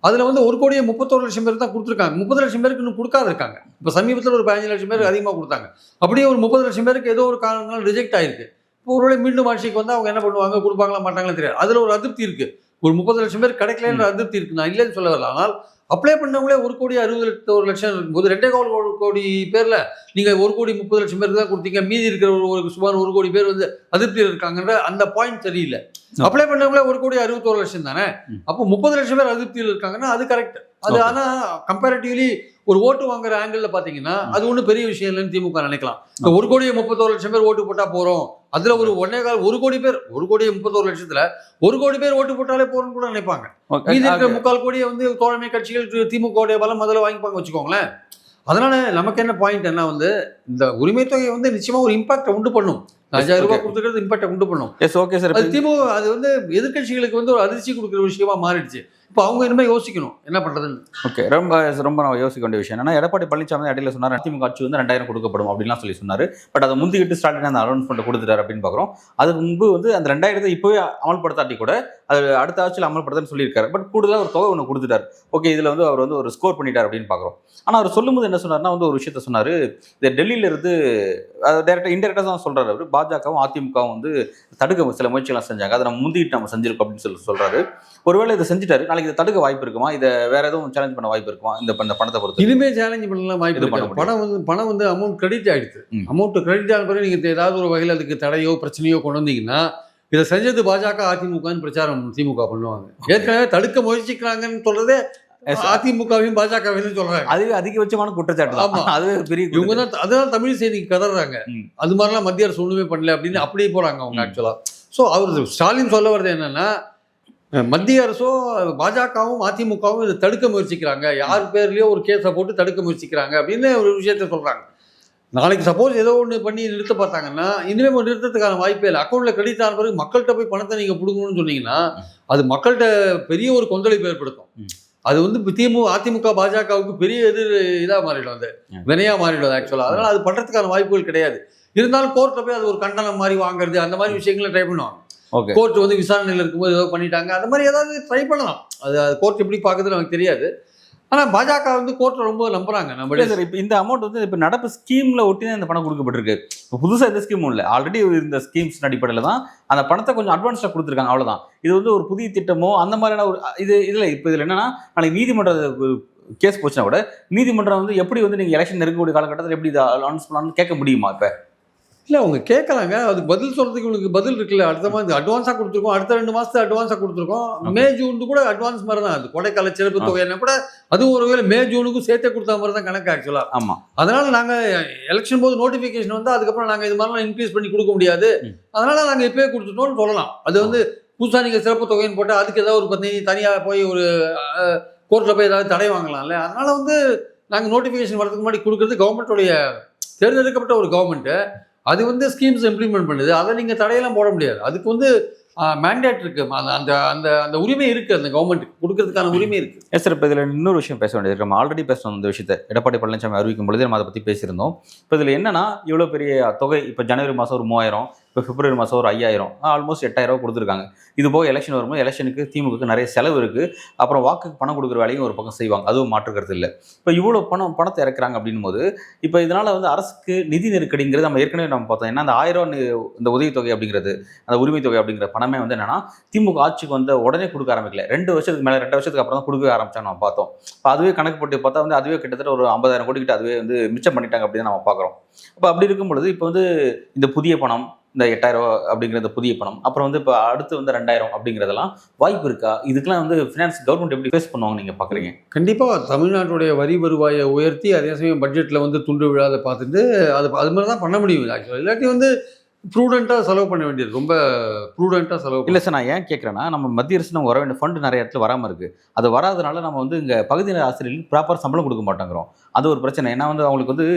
Speaker 1: அதில் வந்து 1 கோடி 31 லட்சம் பேர் தான் கொடுத்துருக்காங்க. 30 லட்சம் பேருக்கு இன்னும் கொடுக்காது இருக்காங்க. இப்போ சமீபத்தில் ஒரு 15 லட்சம் பேருக்கு அதிகமாக கொடுத்தாங்க. அப்படியே ஒரு 30 லட்சம் பேருக்கு ஏதோ ஒரு காரணங்களால் ரிஜெக்ட் ஆயிருக்கு. இப்போ ஒருவேளை மீண்டும் ஆட்சிக்கு வந்து அவங்க என்ன பண்ணுவாங்க, கொடுப்பாங்களா மாட்டாங்களா தெரியாது. அதில் ஒரு அதிருப்தி இருக்குது. ஒரு 30 லட்சம் பேர் கிடைக்கலன்ற அதிருப்தி இருக்கு. நான் இல்லைன்னு சொல்ல வரல. ஆனால் அப்ளை பண்ணவங்களே 1 கோடி 61 லட்சம் இருக்கும்போது 2.25 கோடி பேர்ல நீங்க 1 கோடி 30 லட்சம் பேருக்கு தான் கொடுத்தீங்க. மீதி இருக்கிற ஒரு சுமார் 1 கோடி பேர் வந்து அதிருப்தியில் இருக்காங்கன்ற அந்த பாயிண்ட் சரியில்லை. அப்ளை பண்ணவங்களே 1 கோடி 61 லட்சம் தானே. அப்போ 30 லட்சம் பேர் அதிருப்தியில் இருக்காங்கன்னா அது கரெக்ட். அது ஆனால் கம்பேரிட்டிவ்லி ஒரு ஓட்டு வாங்குற ஆங்கிள் பார்த்தீங்கன்னா அது ஒன்றும் பெரிய விஷயம் இல்லைன்னு திமுக நினைக்கலாம். இப்போ 1 கோடி 31 லட்சம் பேர் ஓட்டு போட்டா போறோம், அதுல ஒரு 1 கோடி பேர் 1 கோடி 31 லட்சத்துல 1 கோடி பேர் ஓட்டு போட்டாலே போறோம்னு கூட நினைப்பாங்க. மீதி இருக்கிற 3/4 கோடியை வந்து தோழமை கட்சிகள் திமுக பலம் முதல்ல வாங்கிப்பாங்க வச்சுக்கோங்களேன். அதனால நமக்கு என்ன பாயிண்ட் என்ன வந்து இந்த உரிமை தொகையை வந்து நிச்சயமா ஒரு இம்பாக்டை உண்டு பண்ணும். 5000 ரூபாய் கொடுத்துக்கிறது இம்பாக்டை உண்டு பண்ணும்.
Speaker 2: Okay sir.
Speaker 1: அது திமுக அது வந்து எதிர்கட்சிகளுக்கு வந்து ஒரு அதிர்ச்சி கொடுக்குற விஷயமா மாறிடுச்சு. இப்போ அவங்க இனிமேல் யோசிக்கணும் என்ன பண்ணுறதுன்னு.
Speaker 2: ஓகே, ரொம்ப நம்ம யோசிக்க வேண்டிய விஷயம் என்னன்னா, எடப்பாடி பழனிசாமி இடையில சொன்னார் அதிமுக ஆட்சி வந்து 2000 கொடுக்கப்படும் அப்படின்லாம் சொல்லி சொன்னார். பட் அதை முந்திக்கிட்டு ஸ்டாலின் அந்த அனௌன்ஸ்மெண்ட் கொடுத்துட்டாரு அப்படின்னு பார்க்குறோம். அதுக்கு முன்பு வந்து அந்த 2000 இப்போவே அமல்படுத்தாட்டி கூட அது அடுத்த ஆட்சியில் அமல்படுத்தன்னு சொல்லியிருக்காரு. பட் கூடுதலாக ஒரு தொகை ஒன்று கொடுத்துட்டார். ஓகே, இதில் வந்து அவர் வந்து ஒரு ஸ்கோர் பண்ணிட்டார் அப்படின்னு பார்க்குறோம். ஆனால் அவர் சொல்லும்போது என்ன சொன்னார்னா வந்து ஒரு விஷயத்த சொன்னார். இந்த டெல்லியில இருந்து டேரெக்டாக இன்டெரக்டாக தான் சொல்கிறாரு. அவர் பாஜகவும் அதிமுகவும் வந்து தடுக்க சில முயற்சிகள்லாம் செஞ்சாங்க, அதை நம்ம முந்திக்கிட்டு நம்ம செஞ்சிருக்கோம் அப்படின்னு சொல்கிறாரு. ஒருவேளை இதை செஞ்சுட்டாரு, நாளைக்கு இதை தடுக்க வாய்ப்பு இருக்குமா, இதை வேற எதுவும் சேலஞ்ச் பண்ண வாய்ப்பு இருக்குமா? இந்த பணத்தை பொறுத்து
Speaker 1: இனிமே சேலஞ்ச் பண்ணலாம் வாய்ப்பு இருக்கு. பணம் வந்து அமௌண்ட் கிரெடிட் ஆயிடுச்சு. அமௌண்ட் கிரெடிட் ஆன பிறகு நீங்க ஏதாவது ஒரு வகையில் அதுக்கு தடையோ பிரச்சனையோ கொண்டு வந்தீங்கன்னா இதை செஞ்சது பாஜக அதிமுகன்னு பிரச்சாரம் திமுக பண்ணுவாங்க. ஏற்கனவே தடுக்க முயற்சிக்கிறாங்கன்னு சொல்றதே அதிமுகவையும் பாஜகவையும் சொல்றாங்க.
Speaker 2: அதுவே அதிகபட்சமான குற்றச்சாட்டு. ஆமா, அதுவே பெரிய
Speaker 1: இவங்க தான் அதனால தமிழ் செய்திக்கு கதறாங்க. அது மாதிரிலாம் மத்திய அரசு ஒண்ணுமே பண்ணல அப்படின்னு அப்படியே போறாங்க அவங்க ஆக்சுவலா. ஸோ அவர் ஸ்டாலின் சொல்ல வர்றது என்னன்னா, மத்திய அரசோ பாஜகவும் அதிமுகவும் இதை தடுக்க முயற்சிக்கிறாங்க, யார் பேர்லயோ ஒரு கேஸை போட்டு தடுக்க முயற்சிக்கிறாங்க அப்படின்னு ஒரு விஷயத்த சொல்றாங்க. நாளைக்கு சப்போஸ் ஏதோ ஒன்று பண்ணி நிறுத்த பார்த்தாங்கன்னா இனிமேல் நிறுத்தத்துக்கான வாய்ப்பே இல்லை. அக்கௌண்ட்ல கிரெடிட் ஆன பிறகு மக்கள்கிட்ட போய் பணத்தை நீங்க பிடுங்கணும்னு சொன்னீங்கன்னா அது மக்கள்கிட்ட பெரிய ஒரு கொந்தளிப்பு ஏற்படுத்தும். அது வந்து அதிமுக பாஜகவுக்கு பெரிய இதாக மாறிடும், அது வினையா மாறிடும் ஆக்சுவலா. அதனால அது பண்றதுக்கான வாய்ப்புகள் கிடையாது. இருந்தாலும் கோர்ட்டில் போய் அது ஒரு கண்டனம் மாதிரி வாங்குறது அந்த மாதிரி விஷயங்களை ட்ரை பண்ணுவாங்க. கோர்ட் வந்து விசாரணையில் இருக்கும்போது ஏதோ பண்ணிட்டாங்க அந்த மாதிரி ஏதாவது ட்ரை பண்ணலாம். அது கோர்ட் எப்படி பார்க்குதுன்னு நமக்கு தெரியாது. ஆனால் பாஜக வந்து கோர்ட்டை ரொம்ப நம்புறாங்க. நம்ம
Speaker 2: சார் இப்போ இந்த அமௌண்ட் வந்து இப்போ நடப்பு ஸ்கீமில் ஒட்டி தான் இந்த பணம் கொடுக்கப்பட்டிருக்கு. இப்போ புதுசாக எந்த ஸ்கீமும் இல்லை, ஆல்ரெடி இந்த ஸ்கீம்ஸ் அடிப்படையில் தான் அந்த பணத்தை கொஞ்சம் அட்வான்ஸாக கொடுத்துருக்காங்க, அவ்வளோதான். இது வந்து ஒரு புதிய திட்டமோ அந்த மாதிரியான ஒரு இதில் இப்போ இதில் என்னன்னா, நாளைக்கு நீதிமன்ற கேஸ் போச்சுன்னா கூட நீதிமன்றம் வந்து எப்படி வந்து நீங்கள் எலெக்ஷன் நெருங்கக்கூடிய காலகட்டத்தில் எப்படி இதை அனௌன்ஸ் பண்ணலாம்னு கேட்க முடியுமா? இப்போ
Speaker 1: இல்லை அவங்க கேட்கலாங்க, அதுக்கு பதில் சொல்கிறதுக்கு உங்களுக்கு பதில் இருக்குல்ல. அடுத்த மாதிரி அட்வான்ஸாக கொடுத்துருக்கோம், அடுத்த 2 மாதத்துக்கு அட்வான்ஸாக கொடுத்துருக்கோம். மே ஜூன் கூட அட்வான்ஸ் மாதிரி தான். அது கொடைக்கால சிறப்பு தொகைன்னா கூட அதுவும் ஒரு வேலை மே ஜூனுக்கும் சேர்த்தே கொடுத்த மாதிரி தான் கணக்கு ஆக்சுவலாக.
Speaker 2: ஆமாம்.
Speaker 1: அதனால் நாங்கள் எலெக்ஷன் போது நோட்டிஃபிகேஷன் வந்து அதுக்கப்புறம் நாங்கள் இது மாதிரிலாம் இன்க்ரீஸ் பண்ணி கொடுக்க முடியாது, அதனால் நாங்கள் இப்போயே கொடுத்துட்டோம்னு சொல்லலாம். அது வந்து புதுசாக நீங்கள் சிறப்பு தொகைன்னு போட்டால் அதுக்கு ஏதாவது ஒரு தனியாக போய் ஒரு கோர்ட்டில் போய் ஏதாவது தடை வாங்கலாம்ல. அதனால் வந்து நாங்கள் நோட்டிஃபிகேஷன் வரதுக்கு முன்னாடி கொடுக்குறது கவர்மெண்ட்டோடைய தேர்ந்தெடுக்கப்பட்ட ஒரு கவர்மெண்ட்டு அது வந்து ஸ்கீம்ஸ் இம்ப்ளிமெண்ட் பண்ணுது. அதை நீங்கள் தடையெல்லாம் போட முடியாது. அதுக்கு வந்து மேண்டேட் இருக்கு. அந்த அந்த அந்த உரிமை இருக்கு. அந்த கவர்மெண்ட்டுக்கு கொடுக்கறதுக்கான உரிமை இருக்கு.
Speaker 2: Yes sir. இப்போ இதில் இன்னொரு விஷயம் பேச வேண்டியது இருக்கு. நம்ம ஆல்ரெடி பேசணும் இந்த விஷயத்தை. எடப்பாடி பழனிசாமி அறிவிக்கும் பொழுது நம்ம அதை பற்றி பேசியிருந்தோம். இப்போ இதில் என்னன்னா, இவ்வளோ பெரிய தொகை, இப்போ ஜனவரி மாதம் ஒரு 3000, இப்போ பிப்ரவரி மாதம் ஒரு 5000, ஆல்மோஸ்ட் 8000 கொடுத்துருக்காங்க. இது போக எலெக்ஷன் வரும்போது எலெக்ஷனுக்கு திமுகவுக்கு நிறைய செலவு இருக்குது. அப்புறம் வாக்குக்கு பணம் கொடுக்குற வேலையும் ஒரு பக்கம் செய்வாங்க. அதுவும் மாற்றுக்கிறது இல்லை. இப்போ இவ்வளோ பணத்தை இறக்குறாங்க அப்படின்னும் போது, இப்போ இதனால் வந்து அரசுக்கு நிதி நெருக்கடிங்கிறது நம்ம ஏற்கனவே நம்ம பார்த்தோம். ஏன்னா அந்த 1000 இந்த உதவித்தொகை அப்படிங்கிறது, அந்த உரிமை தொகை அப்படிங்கிற பணமே வந்து என்னன்னா, திமுக ஆட்சிக்கு வந்து உடனே கொடுக்க ஆரம்பிக்கல. 2 வருஷத்துக்கு மேலே 2 வருஷத்துக்கு அப்புறம் தான் கொடுக்க ஆரம்பிச்சாங்க நம்ம பார்த்தோம். இப்போ அதுவே கணக்கு போட்டு பார்த்தா வந்து அதுவே கிட்டத்தட்ட ஒரு 50,000 கோடி கிட்ட அதுவே வந்து மிச்சம் பண்ணிட்டாங்க அப்படின்னு நம்ம பார்க்குறோம். அப்போ அப்படி இருக்கும் பொழுது இப்போ வந்து இந்த புதிய பணம், இந்த 8000 அப்படிங்கிற இந்த புதிய பணம், அப்புறம் வந்து இப்போ அடுத்து வந்து 2000 அப்படிங்கிறதெல்லாம் வாய்ப்பு இருக்கா? இதுக்கெல்லாம் வந்து ஃபினான்ஸ் கவர்மெண்ட் எப்படி ஃபேஸ் பண்ணுவாங்க நீங்கள் பார்க்குறீங்க?
Speaker 1: கண்டிப்பாக தமிழ்நாட்டுடைய வரி வருவாயை உயர்த்தி அதே சமயம் பட்ஜெட்டில் வந்து துண்டு விழாத பார்த்துட்டு அது மாதிரி தான் பண்ண முடியும். ஆக்சுவலாக இல்லாட்டி வந்து ப்ரூடெண்ட்டாக செலவு பண்ண வேண்டியது, ரொம்ப ப்ரூடெண்ட்டாக செலவு.
Speaker 2: இல்லை சார், நான் ஏன் கேட்குறேன்னா, நம்ம மத்திய அரசு நம்ம வர வேண்டிய ஃபண்டு நிறைய இடத்துல வராமல் இருக்குது. அது வராதனால நம்ம வந்து இங்கே பகுதி நேர ஆசிரியர்களுக்கு ப்ராப்பர் சம்பளம் கொடுக்க மாட்டேங்கிறோம். அது ஒரு பிரச்சனை. ஏன்னா வந்து அவங்களுக்கு வந்து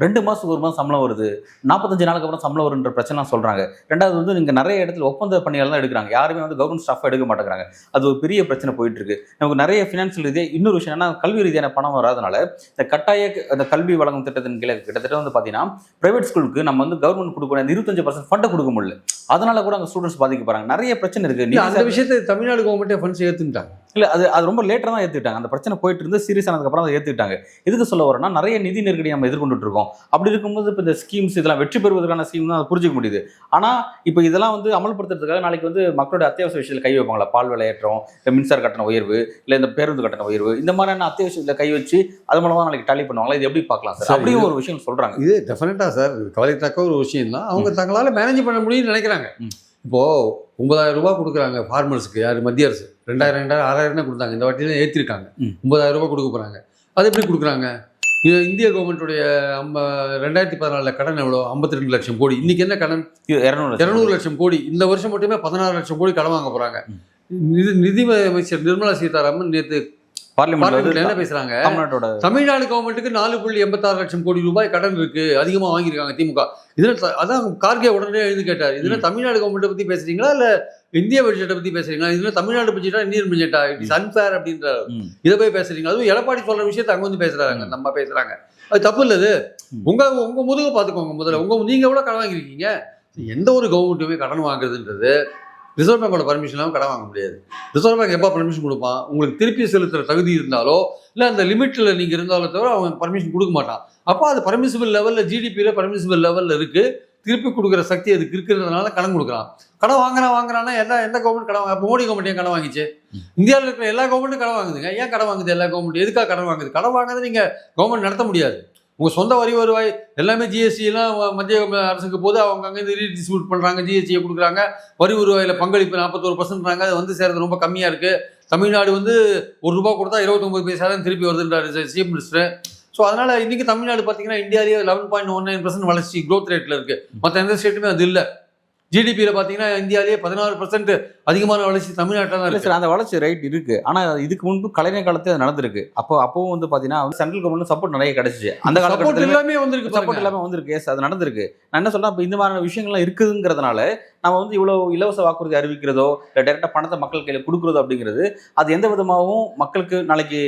Speaker 2: 2 மாதத்துக்கு ஒரு மாதம் சம்பளம் வருது, 45 நாளுக்கு அப்புறம் சம்பளம் வருன்ற பிரச்சனைலாம் சொல்கிறாங்க. ரெண்டாவது வந்து இங்கே நிறைய இடத்துல ஒப்பந்த பணியாளர் தான் எடுக்கிறாங்க. யாருமே வந்து கவர்மெண்ட் ஸ்டாஃபாக எடுக்க மாட்டேங்கிறாங்க. அது ஒரு பெரிய பிரச்சனை போயிட்டு இருக்கு. நமக்கு நிறைய ஃபினான்ஷியல் ரீதியாக இன்னொரு விஷயம் என்னன்னா, கல்வி ரீதியான பணம் வராதனால இந்த கட்டாய அந்த கல்வி வழங்கும் திட்டத்தின் கீழே கிட்டத்தட்ட வந்து பார்த்தீங்கன்னா, பிரைவேட் ஸ்கூலுக்கு நம்ம வந்து கவர்மெண்ட் கொடுக்க 25% ஃபண்டை கொடுக்க முடியல. அதனால கூட அங்கே ஸ்டூடெண்ட்ஸ் பாதிக்கப்படுறாங்க. நிறைய பிரச்சனை இருக்கு.
Speaker 1: அந்த விஷயத்தை தமிழ்நாடு கவர்மெண்ட்டே ஃபண்ட்ஸ் ஏற்றுட்டாங்க.
Speaker 2: இல்லை, அது ரொம்ப லேட்டாக தான் ஏற்றுக்கிட்டாங்க. அந்த பிரச்சனை போயிட்டு இருந்து சீரியஸ் ஆனதுக்கப்புறம் அதை ஏற்றுக்கிட்டாங்க. எதுக்கு சொல்ல வரோம்னா, நிறைய நிதி நெருக்கடி நம்ம எதிர்கொண்டுட்டு இருக்கோம். அப்படி இருக்கும்போது இப்போ இந்த ஸ்கீம்ஸ் இதெல்லாம் வெற்றி பெறுவதற்கான ஸ்கீம் தான் அதை புரிஞ்சிக்க முடியுது. ஆனால் இப்போ இதெல்லாம் வந்து அமல்படுத்துறதுக்காக நாளைக்கு வந்து மக்களோட அத்தியாவசிய விஷயத்தில் கை வைப்பாங்களா? பால் விலையேற்றம், இல்லை மின்சார கட்டண உயர்வு, இல்லை இந்த பேருந்து கட்டண உயர்வு, இந்த மாதிரியான அத்தியாவசியத்தில் கை வச்சு அது மூலமாக நாளைக்கு டாலி பண்ணுவாங்களா? இது எப்படி பார்க்கலாம் சார்? அப்படியும் ஒரு விஷயம் சொல்கிறாங்க.
Speaker 1: இது டெஃபினட்டாக சார் கவலைத்தக்க ஒரு விஷயம் தான். அவங்க தங்களால் மேனேஜ் பண்ண முடியும்னு நினைக்கிறாங்க. இப்போது 9000 ரூபா கொடுக்குறாங்க ஃபார்மர்ஸுக்கு. யார்? மத்திய அரசு 2000 6000 கொடுத்தாங்க. இந்த வாட்டியில் தான் ஏற்றிருக்காங்க. 9000 ரூபா கொடுக்க போகிறாங்க. அது எப்படி கொடுக்குறாங்க? இது இந்திய கவர்மெண்ட்டுடைய 2014 கடன் எவ்வளோ? 52 லட்சம் கோடி. இன்னைக்கு என்ன கடன்? 200 லட்சம் கோடி. இந்த வருஷம் மட்டுமே 16 லட்சம் கோடி கடன் வாங்க போகிறாங்க. நிதி அமைச்சர் நிர்மலா சீதாராமன் நேற்று பார்லிமெண்ட்ல என்ன பேசுறாங்க? தமிழ்நாடு கவர்மெண்ட்டுக்கு 4.86 லட்சம் கோடி ரூபாய் கடன் இருக்கு, அதிகமா வாங்கியிருக்காங்க திமுக. இதுல அதான் கார்கே உடனே எழுதி கேட்டார், இதுல தமிழ்நாடு கவர்மெண்ட்டை பத்தி பேசுறீங்களா இல்ல இந்திய பட்ஜெட்டை பத்தி பேசுறீங்களா? இதுல தமிழ்நாடு பட்ஜெட்டா இந்தியன் பட்ஜெட்டா? இட் இஸ் அன்ஃபேர் அப்படின்ற இதை போய் பேசுறீங்க. அதுவும் எடப்பாடி சொல்ற விஷயத்தை அங்க வந்து பேசுறாங்க, நம்ம பேசுறாங்க. அது தப்பு இல்லது. உங்க முதுக பாத்துக்கோங்க. முதல்ல நீங்க எவ்வளவு கடன் வாங்கியிருக்கீங்க? எந்த ஒரு கவர்மெண்ட்டுமே கடன் வாங்குறதுன்றது ரிசர்வ் பேங்கோட பர்மிஷன் இல்லாமல் கடன் வாங்க முடியாது. ரிசர்வ் பேங்க் எப்போ பர்மிஷன் கொடுப்பான்? உங்களுக்கு திருப்பி செலுத்துகிற தகுதி இருந்தாலோ இல்லை அந்த லிமிட்டில் நீங்கள் இருந்தாலோ தவிர அவன் பர்மிஷன் கொடுக்க மாட்டான். அப்போ அது பர்மிசிபிள் லெவலில், ஜிடிபியில் பர்மிசிபிள் லெவலில் இருக்குது. திருப்பி கொடுக்குற சக்தி அதுக்கு இருக்கிறதுனால கடன் கொடுக்குறான். கடன் வாங்குறான்னா எந்த கவர்மெண்ட் கடன் வாங்க? மோடி கவர்மெண்ட் ஏன் கடன் வாங்கிச்சு? இந்தியாவில் இருக்கிற எல்லா கவர்மெண்ட்டும் கடன் வாங்குதுங்க. ஏன் கடன் வாங்குது எல்லா கவர்மெண்ட்? எதுக்காக கடன் வாங்குது? கடன் வாங்காத நீங்கள் கவர்மெண்ட் நடத்த முடியாது. உங்கள் சொந்த வரி வருவாய் எல்லாமே ஜிஎஸ்டிலாம் மத்திய அரசுக்கு போது அவங்க அங்கேருந்து ரீடிஸ்ட்ரிபியூட் பண்ணுறாங்க, ஜிஎஸ்டியை கொடுக்குறாங்க. வரி வருவாயில் பங்களிப்பு 41%. அது வந்து சேர்றது ரொம்ப கம்மியாக இருக்குது. தமிழ்நாடு வந்து ₹1 கொடுத்தா 29 பைசா தான் திருப்பி வருதுன்றாரு சீஃப் மினிஸ்டர். ஸோ அதனால் இன்றைக்கி தமிழ்நாடு பார்த்தீங்கன்னா இந்தியாவிலேயே 11.19% வளர்ச்சி க்ரோத் ரேட்டில் இருக்குது. மற்ற எந்த ஸ்டேட்டுமே அது இல்லை. ஜிடிபியில் பார்த்தீங்கன்னா இந்தியாவிலேயே 16% அதிகமான வளர்ச்சி தமிழ்நாட்டில் தான் இருக்குது.
Speaker 2: அந்த வளர்ச்சி ரைட் இருக்குது. ஆனால் இதுக்கு முன்பு கலைஞர் காலத்தில் அது நடந்திருக்கு. அப்போவும் வந்து பார்த்தீங்கன்னா சென்ட்ரல் கவர்மெண்ட் சப்போர்ட் நிறைய கிடைச்சிச்சு. அந்த காலகட்டத்தில் எல்லாமே வந்திருக்கு, சப்போர்ட் எல்லாமே வந்திருக்கு. எஸ், அது நடந்திருக்கு. நான் என்ன சொல்றேன், இப்போ இந்த மாதிரியான விஷயங்கள்லாம் இருக்குதுங்கிறதுனால நம்ம வந்து இவ்வளோ இலவச வாக்குறுதி அறிவிக்கிறதோ இல்லை டைரெக்டாக பணத்தை மக்கள் கையில் கொடுக்குறதோ அப்படிங்கிறது அது எந்த விதமாகவும் மக்களுக்கு நாளைக்கு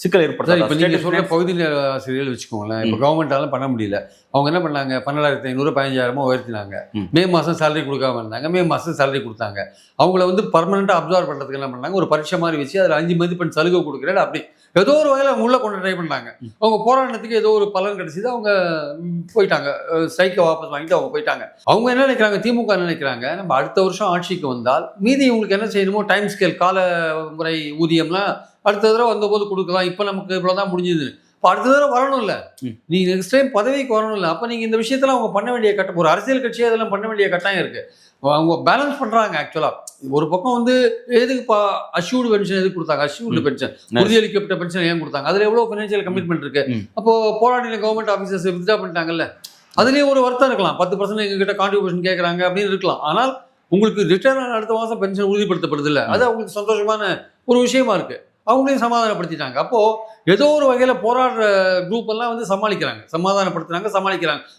Speaker 2: சிக்கல் ஏற்படுத்தாது.
Speaker 1: இப்போ நீங்கள் சொல்கிற பகுதி நேர ஆசிரியர்கள் வச்சுக்கோங்களேன். இப்போ கவர்மெண்ட்டாலும் பண்ண முடியல. அவங்க என்ன பண்ணாங்க? 12,500 15,000 உயர்த்தினாங்க. மே மாதம் சேலரி கொடுக்காம இருந்தாங்க. மே மாதம் சேலரி கொடுத்தாங்க. அவங்கள வந்து பர்மனெண்ட்டாக அப்சர்வ் பண்ணுறதுக்கு என்ன பண்ணாங்க? ஒரு பரீட்சை மாதிரி வச்சு அதில் 5 மதிப்பெண் சலுகை கொடுக்குறேன். அப்படி ஏதோ ஒரு வகையில் அவங்க உள்ளே கொண்டு ட்ரை பண்ணாங்க. அவங்க போராட்டத்துக்கு ஏதோ ஒரு பலன் கிடைச்சிது. அவங்க போயிட்டாங்க, ஸ்ட்ரைக்கை வாபஸ் வாங்கிட்டு அவங்க போயிட்டாங்க. அவங்க என்ன நினைக்கிறாங்க? திமுக நினைக்கிறாங்க, நம்ம அடுத்த வருஷம் ஆட்சிக்கு வந்தால் மீதி இவங்களுக்கு என்ன செய்யணுமோ டைம் ஸ்கேல், கால முறை ஊதியம்லாம் அடுத்த தடவை வந்தபோது கொடுக்கலாம். இப்போ நமக்கு இவ்வளோதான் முடிஞ்சுது. இப்போ அடுத்த தடவை வரணும் இல்லை, நீங்கள் நெக்ஸ்ட் டைம் பதவிக்கு வரணும் இல்லை. அப்போ நீங்கள் இந்த விஷயத்தில் அவங்க பண்ண வேண்டிய கட்டம், ஒரு அரசியல் கட்சியாக இதெல்லாம் பண்ண வேண்டிய கட்டாயம் இருக்குது. அவங்க பேலன்ஸ் பண்ணுறாங்க. ஆக்சுவலாக ஒரு பக்கம் வந்து எதுக்கு அஷ்யூர்டு பென்ஷன் எதுக்கு கொடுத்தாங்க? அஷ்யூர்டு பென்ஷன், உறுதியளிக்கப்பட்ட பென்ஷன் ஏன் கொடுத்தாங்க? அதில் எவ்வளோ ஃபினான்ஷியல் கமிட்மெண்ட் இருக்குது. அப்போது போராடின கவர்மெண்ட் ஆஃபீஸர்ஸ் வித்ட்ரா பண்ணிட்டாங்கல்ல, அதுலேயும் ஒரு வருத்தம் இருக்கலாம். 10% எங்ககிட்ட கான்ட்ரிபியூஷன் கேட்குறாங்க அப்படின்னு இருக்கலாம். ஆனால் உங்களுக்கு ரிட்டர்ன் அடுத்த மாதம் பென்ஷன் உறுதிப்படுத்தப்படுது இல்லை, அது அவங்களுக்கு சந்தோஷமான ஒரு விஷயமா இருக்குது. அவங்களையும் சமாதானப்படுத்திட்டாங்க. அப்போது ஏதோ ஒரு வகையில் போராடுற குரூப் எல்லாம் வந்து சமாளிக்கிறாங்க.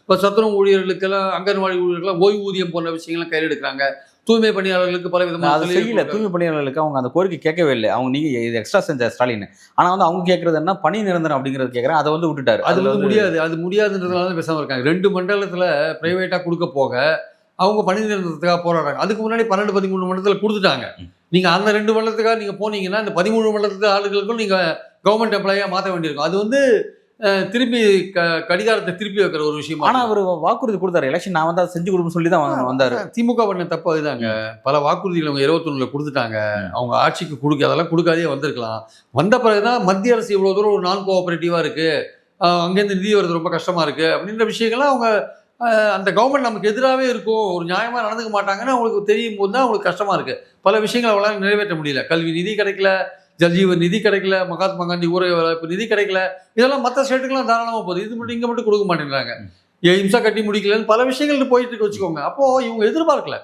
Speaker 1: இப்போ சத்துணவு ஊழியர்களுக்கெல்லாம், அங்கன்வாடி ஊழியர்களுக்கெல்லாம் ஓய்வூதியம் போன்ற விஷயங்கள்லாம் கையில் எடுக்கிறாங்க. தூய்மை பணியாளர்களுக்கு பல விதமான
Speaker 2: அது செய்யல. தூய்மை பணியாளர்களுக்கு அவங்க அந்த கோரிக்கை கேட்கவே இல்லை. அவங்க நீங்க இது எக்ஸ்ட்ரா செஞ்ச ஸ்டாலின். ஆனா வந்து அவங்க கேட்கறது என்ன, பணி நிரந்தரம் அப்படிங்கிறது கேட்கறேன். அதை வந்து விட்டுட்டாரு.
Speaker 1: அது வந்து முடியாது. அது முடியாதுன்றதுனால தான் பேசாமல் இருக்காங்க. 2 மண்டலத்தில் பிரைவேட்டாக கொடுக்க போக அவங்க பணி நிரந்தரத்துக்காக போராடுறாங்க. அதுக்கு முன்னாடி 12, 13 மண்டலத்தில் கொடுத்துட்டாங்க. நீங்கள் அந்த 2 மண்டலத்துக்காக நீங்கள் போனீங்கன்னா இந்த 13 மண்டலத்து ஆளுகளுக்கும் நீங்கள் கவர்மெண்ட் எம்ப்ளாயாக மாற்ற வேண்டியிருக்கும். அது வந்து திருப்பி கடிகாரத்தை திருப்பி வைக்கிற ஒரு விஷயம்.
Speaker 2: ஆனா அவர் வாக்குறுதி கொடுத்தாரு, எலெக்ஷன் நான் வந்து அதை செஞ்சு கொடுப்பேன்னு சொல்லி தான் வந்தாரு.
Speaker 1: திமுக பண்ண தப்பு அதுதாங்க. பல வாக்குறுதிகள் அவங்க 21 கொடுத்துட்டாங்க. அவங்க ஆட்சிக்கு அதெல்லாம் கொடுக்காதே வந்திருக்கலாம். வந்த பிறகுதான் மத்திய அரசு இவ்வளவு தூரம் ஒரு நான் கோஆபரேட்டிவா இருக்கு, அங்கேருந்து நிதி வருது ரொம்ப கஷ்டமா இருக்கு அப்படின்ற விஷயங்கள்லாம் அவங்க அந்த கவர்மெண்ட் நமக்கு எதிராகவே இருக்கும், ஒரு நியாயமா நடந்துக்க மாட்டாங்கன்னு அவங்களுக்கு தெரியும் போது தான் அவங்களுக்கு கஷ்டமா இருக்கு. பல விஷயங்கள் அவங்களால நிறைவேற்ற முடியல. கல்வி நிதி கிடைக்கல, ஜல்ஜீவன் நிதி கிடைக்கல, மகாத்மா காந்தி ஊரக வேலைவாய்ப்பு நிதி கிடைக்கல. இதெல்லாம் மற்ற ஸ்டேட்டுக்கெல்லாம் தாராளமாக போகுது. இது மட்டும் இங்கே மட்டும் கொடுக்க மாட்டேங்கிறாங்க. இம்சா கட்டி முடிக்கலன்னு பல விஷயங்கள் போயிட்டு இருக்கு வச்சுக்கோங்க. அப்போது இவங்க எதிர்பார்க்கல.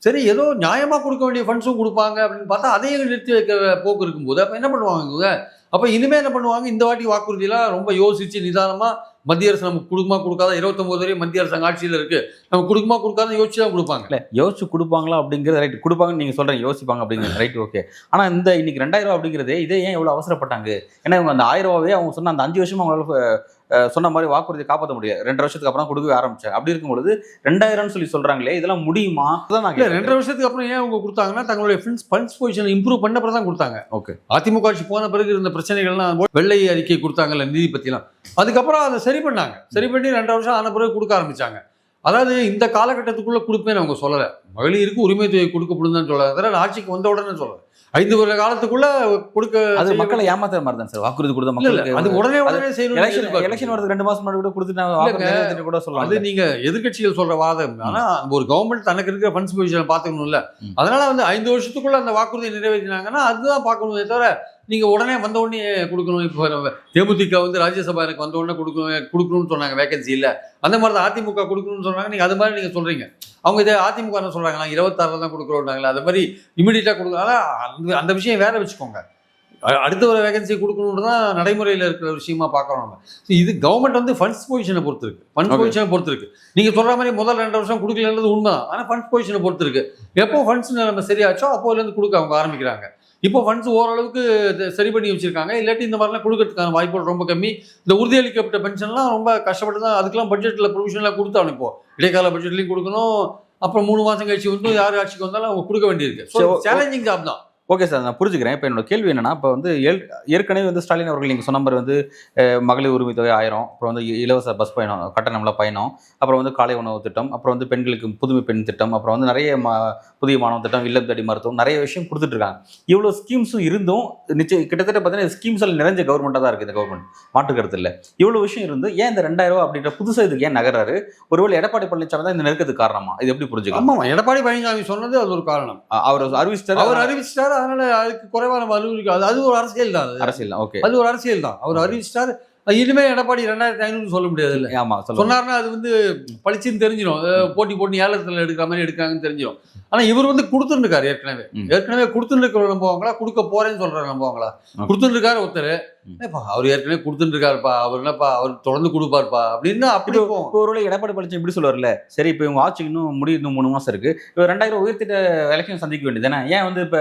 Speaker 1: சரி, ஏதோ நியாயமாக கொடுக்க வேண்டிய ஃபண்ட்ஸும் கொடுப்பாங்க அப்படின்னு பார்த்தா அதையும் நிறுத்தி வைக்கிற போக்கு இருக்கும்போது அப்போ என்ன பண்ணுவாங்க இவங்க? அப்போ இனிமேல் என்ன பண்ணுவாங்க? இந்த வாட்டி வாக்குறுதியெல்லாம் ரொம்ப யோசித்து நிதானமாக மத்திய அரசு நமக்கு கொடுக்குமா கொடுக்காத, 29 வரையும் மத்திய அரசாங்க ஆட்சியில் இருக்குது, நம்ம கொடுக்குமா கொடுக்காத யோசிச்சு தான் கொடுப்பாங்க.
Speaker 2: இல்லை யோசிச்சு கொடுப்பாங்களா அப்படிங்கிறது ரைட், கொடுப்பாங்கன்னு நீங்கள் சொல்கிறீங்க, யோசிப்பாங்க அப்படிங்கிறது ரைட், ஓகே. ஆனால் இந்த இன்னைக்கு 2000 ரூபா அப்படிங்கிறதே இதே ஏன் எவ்வளோ அவசரப்பட்டாங்க? ஏன்னா இவங்க அந்த 1000 ரூபாவே அவங்க சொன்ன அந்த 5 வருஷமா அவங்களால சொன்ன மாதிரி வாக்குறுதியை காப்பாற்ற முடியாது. 2 வருஷத்துக்கு அப்புறம் கொடுக்கவே ஆரம்பிச்சாங்க. அப்படி இருக்கும்பொழுது 2000 சொல்லி சொல்றாங்களே, இதெல்லாம் முடியுமா? அதான்
Speaker 1: 2 வருஷத்துக்கு அப்புறம் ஏன் அவங்க கொடுத்தாங்கன்னா தங்களுடைய ஃபண்ட்ஸ் பொசிஷன் இம்ப்ரூவ் பண்ண பிறகு தான் கொடுத்தாங்க.
Speaker 2: ஓகே.
Speaker 1: அதிமுக ஆட்சி போன பிறகு இருந்த பிரச்சனைகள்லாம் வெள்ளை அறிக்கை கொடுத்தாங்கல்ல நிதி பற்றிலாம், அதுக்கப்புறம் அதை சரி பண்ணாங்க. சரி பண்ணி 2 வருஷம் ஆன பிறகு கொடுக்க ஆரம்பிச்சாங்க. அதாவது இந்த காலகட்டத்துக்குள்ள கொடுப்பேன்னு அவங்க சொல்லலை. மகளிருக்கு உரிமை தொகை கொடுக்கப்படும் தான் சொல்லலை. அதனால் ஆட்சிக்கு வந்த உடனே சொல்லலை. 5 வருட காலத்துக்குள்ள கொடுக்க,
Speaker 2: அது மக்களை ஏமாத்துற மாதிரி தான் சார். வாக்குறுதி கொடுத்த மக்களுக்கு
Speaker 1: அது உடனே செய்யணும்.
Speaker 2: எலெக்ஷன் வரது 2 மாசம் முன்னாடி கூட கொடுத்துட்டாங்க கூட சொல்லலாம்.
Speaker 1: அது நீங்க எதிர்க்கட்சிகள் சொல்ற வாதம். ஆனா ஒரு கவர்மெண்ட் தனக்கு இருக்கிற ஃபண்ட்ஸ் பொசிஷனை பார்த்துக்கணும்ல. அதனால வந்து 5 வருஷத்துக்குள்ள அந்த வாக்குறுதியை நிறைவேற்றினாங்கன்னா அதுதான் பார்க்கணுமே தவிர நீங்க உடனே வந்த உடனே கொடுக்கணும். இப்போ தேமுதிக வந்து ராஜ்யசபா எனக்கு வந்த உடனே கொடுக்கணும்னு சொன்னாங்க, வேகன்சி இல்லை. அந்த மாதிரி தான் அதிமுக கொடுக்கணும்னு சொன்னாங்க. நீங்க அது மாதிரி நீங்க சொல்றீங்க. அவங்க இதே அதிமுக என்ன சொல்றாங்களா, 26 தான் கொடுக்குறோம்னாங்களா, அது மாதிரி இமீடியட்டா கொடுக்கலாம். அந்த விஷயம் வேற வச்சுக்கோங்க. அடுத்த ஒரு வேகன்சி கொடுக்கணும்னு தான் நடைமுறையில் இருக்கிற விஷயமா பார்க்குறோம் நம்ம. இது கவர்மெண்ட் வந்து ஃபண்ட்ஸ் பொசிஷனை பொறுத்து இருக்கு. ஃபண்ட்ஸ் பொசிஷனை பொறுத்து இருக்கு. நீங்கள் சொல்கிற மாதிரி முதல் 2 வருஷம் கொடுக்கலன்றது உண்மை தான். ஆனால் ஃபண்ட்ஸ் பொசிஷனை பொறுத்து இருக்கு. எப்போ ஃபண்ட்ஸ் நம்ம சரியாச்சோ அப்போலேருந்து கொடுக்க அவங்க ஆரம்பிக்கிறாங்க. இப்போ ஃபண்ட்ஸ் ஓரளவுக்கு சரி பண்ணி வச்சிருக்காங்க. இல்லாட்டி இந்த மாதிரிலாம் கொடுக்கறதுக்கான வாய்ப்புகள் ரொம்ப கம்மி. இந்த உறுதியளிக்கப்பட்ட பென்ஷன்லாம் ரொம்ப கஷ்டப்பட்டு தான், அதுக்கெல்லாம் பட்ஜெட்டில் ப்ரொவிஷனெலாம் கொடுத்தாலும் இப்போ இடைக்கால பட்ஜெட்லையும் கொடுக்கணும். அப்புறம் 3 மாதம் கழிச்சு வந்து யார் ஆட்சிக்கு வந்தாலும் அவங்க கொடுக்க வேண்டியிருக்கு. ஸோ சேலஞ்சிங் ஜாப் தான்.
Speaker 2: ஓகே சார், நான் புரிஞ்சுக்கிறேன். இப்போ என்னோட கேள்வி என்னன்னா, இப்போ வந்து ஏற்கனவே வந்து ஸ்டாலின் அவர்கள் நீங்கள் சொன்ன மாதிரி வந்து மகளிர் உரிமை தொகை 1000, அப்புறம் வந்து இலவச பஸ் பயணம், கட்டணம்ல பயணம், அப்புறம் வந்து காலை உணவு திட்டம், அப்புறம் வந்து பெண்களுக்கு புதுமை பெண் திட்டம், அப்புறம் வந்து நிறைய புதிய மாணவ திட்டம், இல்லம் தேடி மருத்துவம், நிறைய விஷயம் கொடுத்துட்டு இருக்காங்க. இவ்வளோ ஸ்கீம்ஸும் இருந்தும் நிச்சயம் கிட்டத்தட்ட பார்த்தீங்கன்னா ஸ்கீம்ஸ் எல்லாம் நிறைஞ்ச கவர்மெண்ட்டாக தான் இருக்குது இந்த கவர்மெண்ட், மாற்றுக்கிறது இல்லை. இவ்வளோ விஷயம் இருந்து ஏன் இந்த 2000 ரூபா அப்படின்ற புதுசாக இதுக்கு ஏன் நகராரு? ஒருவேளை எடப்பாடி பழனிசாமி தான் இந்த நெருக்கத்துக்கு காரணமா? இது எப்படி புரிஞ்சுக்கலாம்?
Speaker 1: ஆமாம், எடப்பாடி பழனிசாமி சொன்னது அது ஒரு காரணம்.
Speaker 2: அவர் அறிவிச்சிட்டாரு.
Speaker 1: அதனால அதுக்கு குறைவான வலுவிருக்கு. அது ஒரு அரசியல் தான்.
Speaker 2: அரசியல் தான். ஓகே,
Speaker 1: அது ஒரு அரசியல் தான். அவர் அறிவிச்சிட்டாரு. இனிமே எடப்பாடி 2500 சொல்ல முடியாது இல்லை.
Speaker 2: ஆமா,
Speaker 1: சொன்னார்னா அது வந்து பளிச்சுன்னு தெரிஞ்சிடும். போட்டி ஏலத்தில் எடுக்கிற மாதிரி எடுக்கிறாங்கன்னு தெரிஞ்சிடும். ஆனா இவர் வந்து கொடுத்துருக்காரு. ஏற்கனவே கொடுத்துருக்கிற நம்புவாங்களா, கொடுக்க போறேன்னு சொல்றாரு நம்புவாங்களா? கொடுத்துருக்காரு ஒருத்தர். அவர் ஏற்கனவே கொடுத்துருக்காருப்பா, அவர் என்னப்பா, அவர் தொடர்ந்து கொடுப்பாருப்பா அப்படின்னு அப்படி
Speaker 2: ஒரு எடப்பாடி பழனிசாமி இப்படி சொல்லுவார்ல. சரி, இப்போ இவங்க ஆட்சிக்கு இன்னும் 3 மாசம் இருக்கு, இப்போ 2000 உயர்த்திட்ட எலெக்ஷன் சந்திக்க வேண்டியது தானே? ஏன் வந்து இப்போ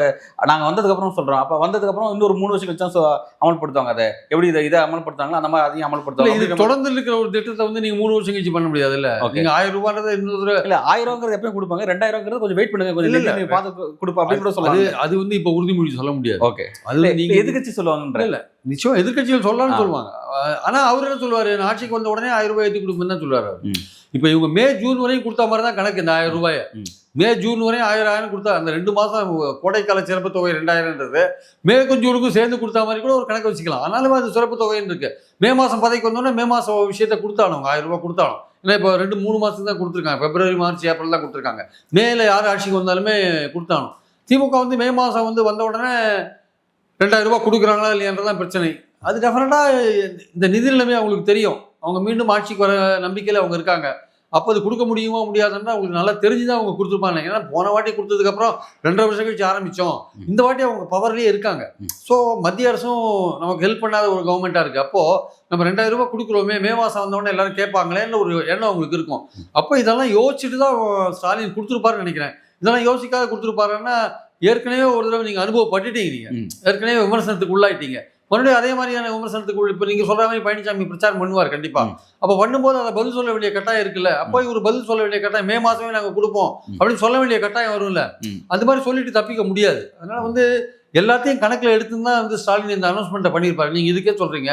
Speaker 2: நாங்கள் வந்ததுக்கு அப்புறம் சொல்றோம், அப்போ வந்ததுக்கு அப்புறம் இன்னொரு 3 வருஷம் கழிச்சா அமல்படுத்துவாங்க. அதை எப்படி இதை அமல்படுத்தாங்களோ அந்த மாதிரி அதையும் அமல்படுத்துவாங்க.
Speaker 1: இது தொடர்ந்து இருக்கிற ஒரு திட்டத்தை வந்து நீங்க 3 வருஷம் கழிச்சு பண்ண முடியாது இல்ல. நீங்க 1000 ரூபாய் இன்னொரு இல்ல
Speaker 2: 1000ங்கிறது எப்பயும் கொடுப்பாங்க, 2000ங்கிறது கொஞ்சம் வெயிட் பண்ணுங்க, கொஞ்சம் பார்த்து கொடுப்பா அப்படின்னு கூட சொல்லுவாங்க.
Speaker 1: அது வந்து இப்போ உறுதிமொழி சொல்ல முடியாது.
Speaker 2: ஓகே, அது நீங்க எதிர்க்கட்சி சொல்லுவாங்கன்ற
Speaker 1: இல்ல, நிச்சயம் எதிர்க்கட்சிகள் சொல்லலாம்னு சொல்லுவாங்க. ஆனா அவர் என்ன சொல்லுவாரு, ஆட்சிக்கு வந்த உடனே 1000 ரூபாய் ஏற்றி கொடுப்பேன்னு தான் சொல்லுவாரு. இப்போ இவங்க மே ஜூன் வரையும் கொடுத்த மாதிரி தான் கணக்கு. இந்த 1000 ரூபாய் மே ஜூன் வரையும் 1000 கொடுத்தா அந்த 2 மாதம் கோடைக்கால சிறப்பு தொகை 2000ன்றது மே கொஞ்சம் சேர்ந்து கொடுத்தா மாதிரி கூட ஒரு கணக்கு வச்சுக்கலாம். ஆனாலும் அது சிறப்பு தொகைன்னு இருக்கு. மே மாதம் பதவிக்கு வந்தோடனே மே மாதம் விஷயத்தை கொடுத்தாலும் 1000 ரூபாய் கொடுத்தாலும். ஏன்னா இப்போ 2-3 மாதத்துக்கு தான் கொடுத்துருக்காங்க. பிப்ரவரி, மார்ச், ஏப்ரல் தான் கொடுத்துருக்காங்க. மேல யார் ஆட்சிக்கு வந்தாலுமே கொடுத்தாலும். திமுக வந்து மே மாதம் வந்து வந்த உடனே 2000 ரூபாய் கொடுக்குறாங்களா இல்லையான்றதான் பிரச்சனை. அது டெஃபினட்டாக இந்த நிதி நிலைமை அவங்களுக்கு தெரியும். அவங்க மீண்டும் ஆட்சிக்கு வர நம்பிக்கையில் அவங்க இருக்காங்க. அப்போ அது கொடுக்க முடியுமா முடியாதுன்னா அவங்களுக்கு நல்லா தெரிஞ்சுதான் அவங்க கொடுத்துருப்பாங்க. ஏன்னா போன வாட்டி கொடுத்ததுக்கப்புறம் 2.5 வருஷம் கழிச்சு ஆரம்பித்தோம். இந்த வாட்டி அவங்க பவர்லேயே இருக்காங்க. ஸோ மத்திய அரசும் நமக்கு ஹெல்ப் பண்ணாத ஒரு கவர்மெண்ட்டாக இருக்குது. அப்போது நம்ம 2000 ரூபாய் கொடுக்குறோமே, மே மாதம் வந்தோடனே எல்லாரும் கேட்பாங்களேன்னு ஒரு எண்ணம் அவங்களுக்கு இருக்கும். அப்போ இதெல்லாம் யோசிச்சுட்டு தான் ஸ்டாலின் கொடுத்துருப்பாருன்னு நினைக்கிறேன். இதெல்லாம் யோசிக்காத கொடுத்துருப்பாருன்னா ஏற்கனவே ஒரு தடவை நீங்கள் அனுபவப்பட்டுட்டீங்க. நீங்கள் ஏற்கனவே விமர்சனத்துக்கு உள்ளாயிட்டீங்க. மறுபடியும் அதே மாதிரியான விமர்சனத்துக்கு இப்போ நீங்கள் சொல்கிற மாதிரி பழனிசாமி பிரச்சாரம் பண்ணுவார் கண்டிப்பாக. அப்போ பண்ணும்போது அதை பதில் சொல்ல வேண்டிய கட்டாயம் இருக்குல்ல. அப்போ இவர் பதில் சொல்ல வேண்டிய கட்டாயம் மே மாதமே நாங்கள் கொடுப்போம் அப்படின்னு சொல்ல வேண்டிய கட்டாயம் வரும்ல. அது மாதிரி சொல்லிட்டு தப்பிக்க முடியாது. அதனால் எல்லாத்தையும் கணக்கில் எடுத்துன்னு தான் ஸ்டாலின் இந்த அனௌன்ஸ்மெண்ட்டை பண்ணியிருப்பாரு. நீங்கள் இதுக்கே சொல்கிறீங்க.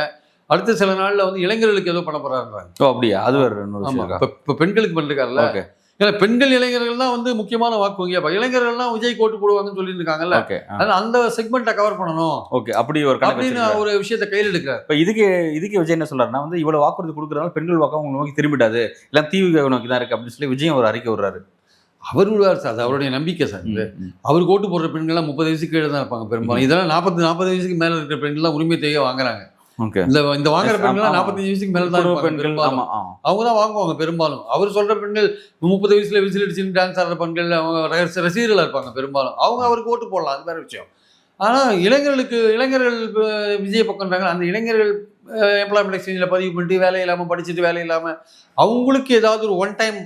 Speaker 1: அடுத்த சில நாளில் இளைஞர்களுக்கு ஏதோ பண்ண போகிறாருன்றாங்க.
Speaker 2: அப்படியா? அது ஒரு
Speaker 1: இப்போ பெண்களுக்கு பண்ணிருக்காருல்ல. ஏன்னா பெண்கள் இளைஞர்கள் தான் முக்கியமான வாக்கு வங்கியா. இளைஞர்கள்லாம் விஜய் கோட்டு போடுவாங்கன்னு சொல்லிட்டு இருக்காங்கல்ல. அதனால அந்த செக்மெண்ட்டை கவர் பண்ணணும்.
Speaker 2: ஓகே, அப்படி ஒரு அப்படின்னு
Speaker 1: ஒரு விஷயத்தை கையில் எடுக்கிறார்.
Speaker 2: இப்போ இதுக்கு விஜய் என்ன சொல்றாருன்னா இவ்வளவு வாக்குறுதி கொடுக்குறதுனால பெண்கள் வாக்கு அவங்க நோக்கி திரும்பிடாது, இல்லை தீவிர நோக்கி தான் இருக்கு அப்படின்னு சொல்லி விஜய் ஒரு அறிக்கை விடுறாரு.
Speaker 1: அவர் விடுவார் சார், அது அவருடைய நம்பிக்கை சார். அவருக்கு ஓட்டு போடுற பெண்கள்லாம் 30 வயசுக்கு கீழே தான் இருப்பாங்க பெரும்பாலும். இதெல்லாம் 40 வயசுக்கு மேலே இருக்கிற பெண்கள்லாம் உரிமை தேவையை வாங்குறாங்க. இந்த வாங்குற பெண்கள் 45 வயசுக்கு மேல தான் பெரும்பாலும் அவங்க தான் வாங்குவாங்க பெரும்பாலும். அவர் சொல்ற பெண்கள் 30 வயசுல விசில் அடிச்சுன்னு டான்ஸ் ஆடுற பெண்கள் அவங்க ரசிகர்களாக இருப்பாங்க பெரும்பாலும். அவங்க அவருக்கு ஓட்டு போடலாம், அது வேற விஷயம். ஆனால் இளைஞர்கள் விஜய் பக்கம்ன்றாங்க. அந்த இளைஞர்கள் எம்ப்ளாய்மெண்ட் எக்ஸ்சேஞ்சில் பதிவு பண்ணிட்டு வேலை இல்லாமல் படிச்சுட்டு வேலை இல்லாமல் அவங்களுக்கு ஏதாவது ஒரு ஒன் டைம்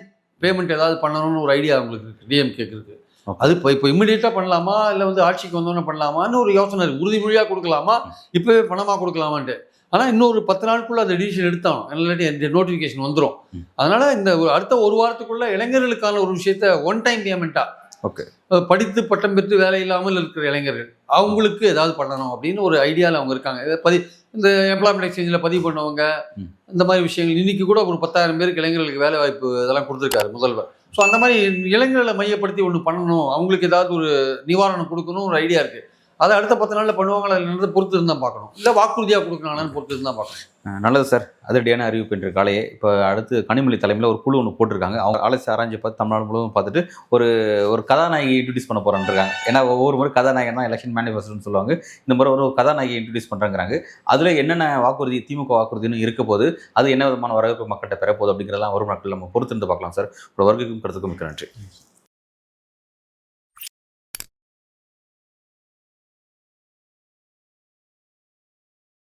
Speaker 1: பேமெண்ட் ஏதாவது பண்ணணும்னு ஒரு ஐடியா அவங்களுக்கு இருக்குது. டிஎம்கேக்கு இருக்குது. அது இப்போ இம்மிடியேட்டாக பண்ணலாமா, இல்லை ஆட்சிக்கு வந்தோன்னே பண்ணலாமான்னு ஒரு யோசனை இருக்குது. உறுதிமொழியாக கொடுக்கலாமா, இப்போவே பணமாக கொடுக்கலாமான்ட்டு. ஆனால் இன்னொரு 10 நாளுக்குள்ளே அந்த டிசிஷன் எடுத்தாலும் இல்லாட்டி இந்த நோட்டிஃபிகேஷன் வந்துடும். அதனால் இந்த அடுத்த ஒரு வாரத்துக்குள்ளே இளைஞர்களுக்கான ஒரு விஷயத்த ஒன் டைம் பேமெண்ட்டாக படித்து பட்டம் பெற்று வேலை இல்லாமல் இருக்கிற இளைஞர்கள் அவங்களுக்கு ஏதாவது பண்ணணும் அப்படின்னு ஒரு ஐடியாவில் அவங்க இருக்காங்க. இந்த எம்ப்ளாய்மெண்ட் எக்ஸ்சேஞ்சில் பதிவு பண்ணவங்க இந்த மாதிரி விஷயங்கள் இன்றைக்கி கூட ஒரு 10,000 பேருக்கு இளைஞர்களுக்கு வேலை வாய்ப்பு இதெல்லாம் கொடுத்துருக்காரு முதல்வர். ஸோ அந்த மாதிரி இளைஞர்களை மையப்படுத்தி ஒன்று பண்ணணும், அவங்களுக்கு ஏதாவது ஒரு நிவாரணம் கொடுக்கணும் ஒரு ஐடியா இருக்குது. அதை அடுத்த 10 நாளில் பண்ணுவாங்களா இல்லைன்றதை பொறுத்து இருந்தால் பார்க்கணும், இல்லை வாக்குறுதியாக கொடுக்கணும்னு பொறுத்து இருந்தால் பார்க்கணும்.
Speaker 2: நல்லது சார், அதிரடியான அறிவிப்பு என்ற காலையே. இப்போ அடுத்து கனிமொழி தலைமையில் ஒரு குழு ஒன்று போட்டிருக்காங்க. அவங்க ஆலோசி ஆராய்ச்சி பார்த்து தமிழ்நாடு முழுவதும் பார்த்துட்டு ஒரு கதாநாயகி இன்ட்ரடியூஸ் பண்ண போகிறேன்றாங்க. ஏன்னா ஒவ்வொரு முறை கதாநாயகன் தான் எலெக்ஷன் மேனிஃபெஸ்டோன்னு சொல்லுவாங்க. இந்த முறை ஒரு கதாநாயகி இன்ட்ரடியூஸ் பண்ணுறாங்கிறாங்க. அதில் என்னென்ன வாக்குறுதி திமுக வாக்குறுதினு இருக்க போது, அது என்ன விதமான வரவேற்பு மக்கள்கிட்ட பெறப்போகுது அப்படிங்கிறதெல்லாம் ஒரு நாட்கள் நம்ம பொறுத்திருந்து பார்க்கலாம் சார். உங்களோட வருகைக்கும் கருத்துக்கும் மிக்க நன்றி.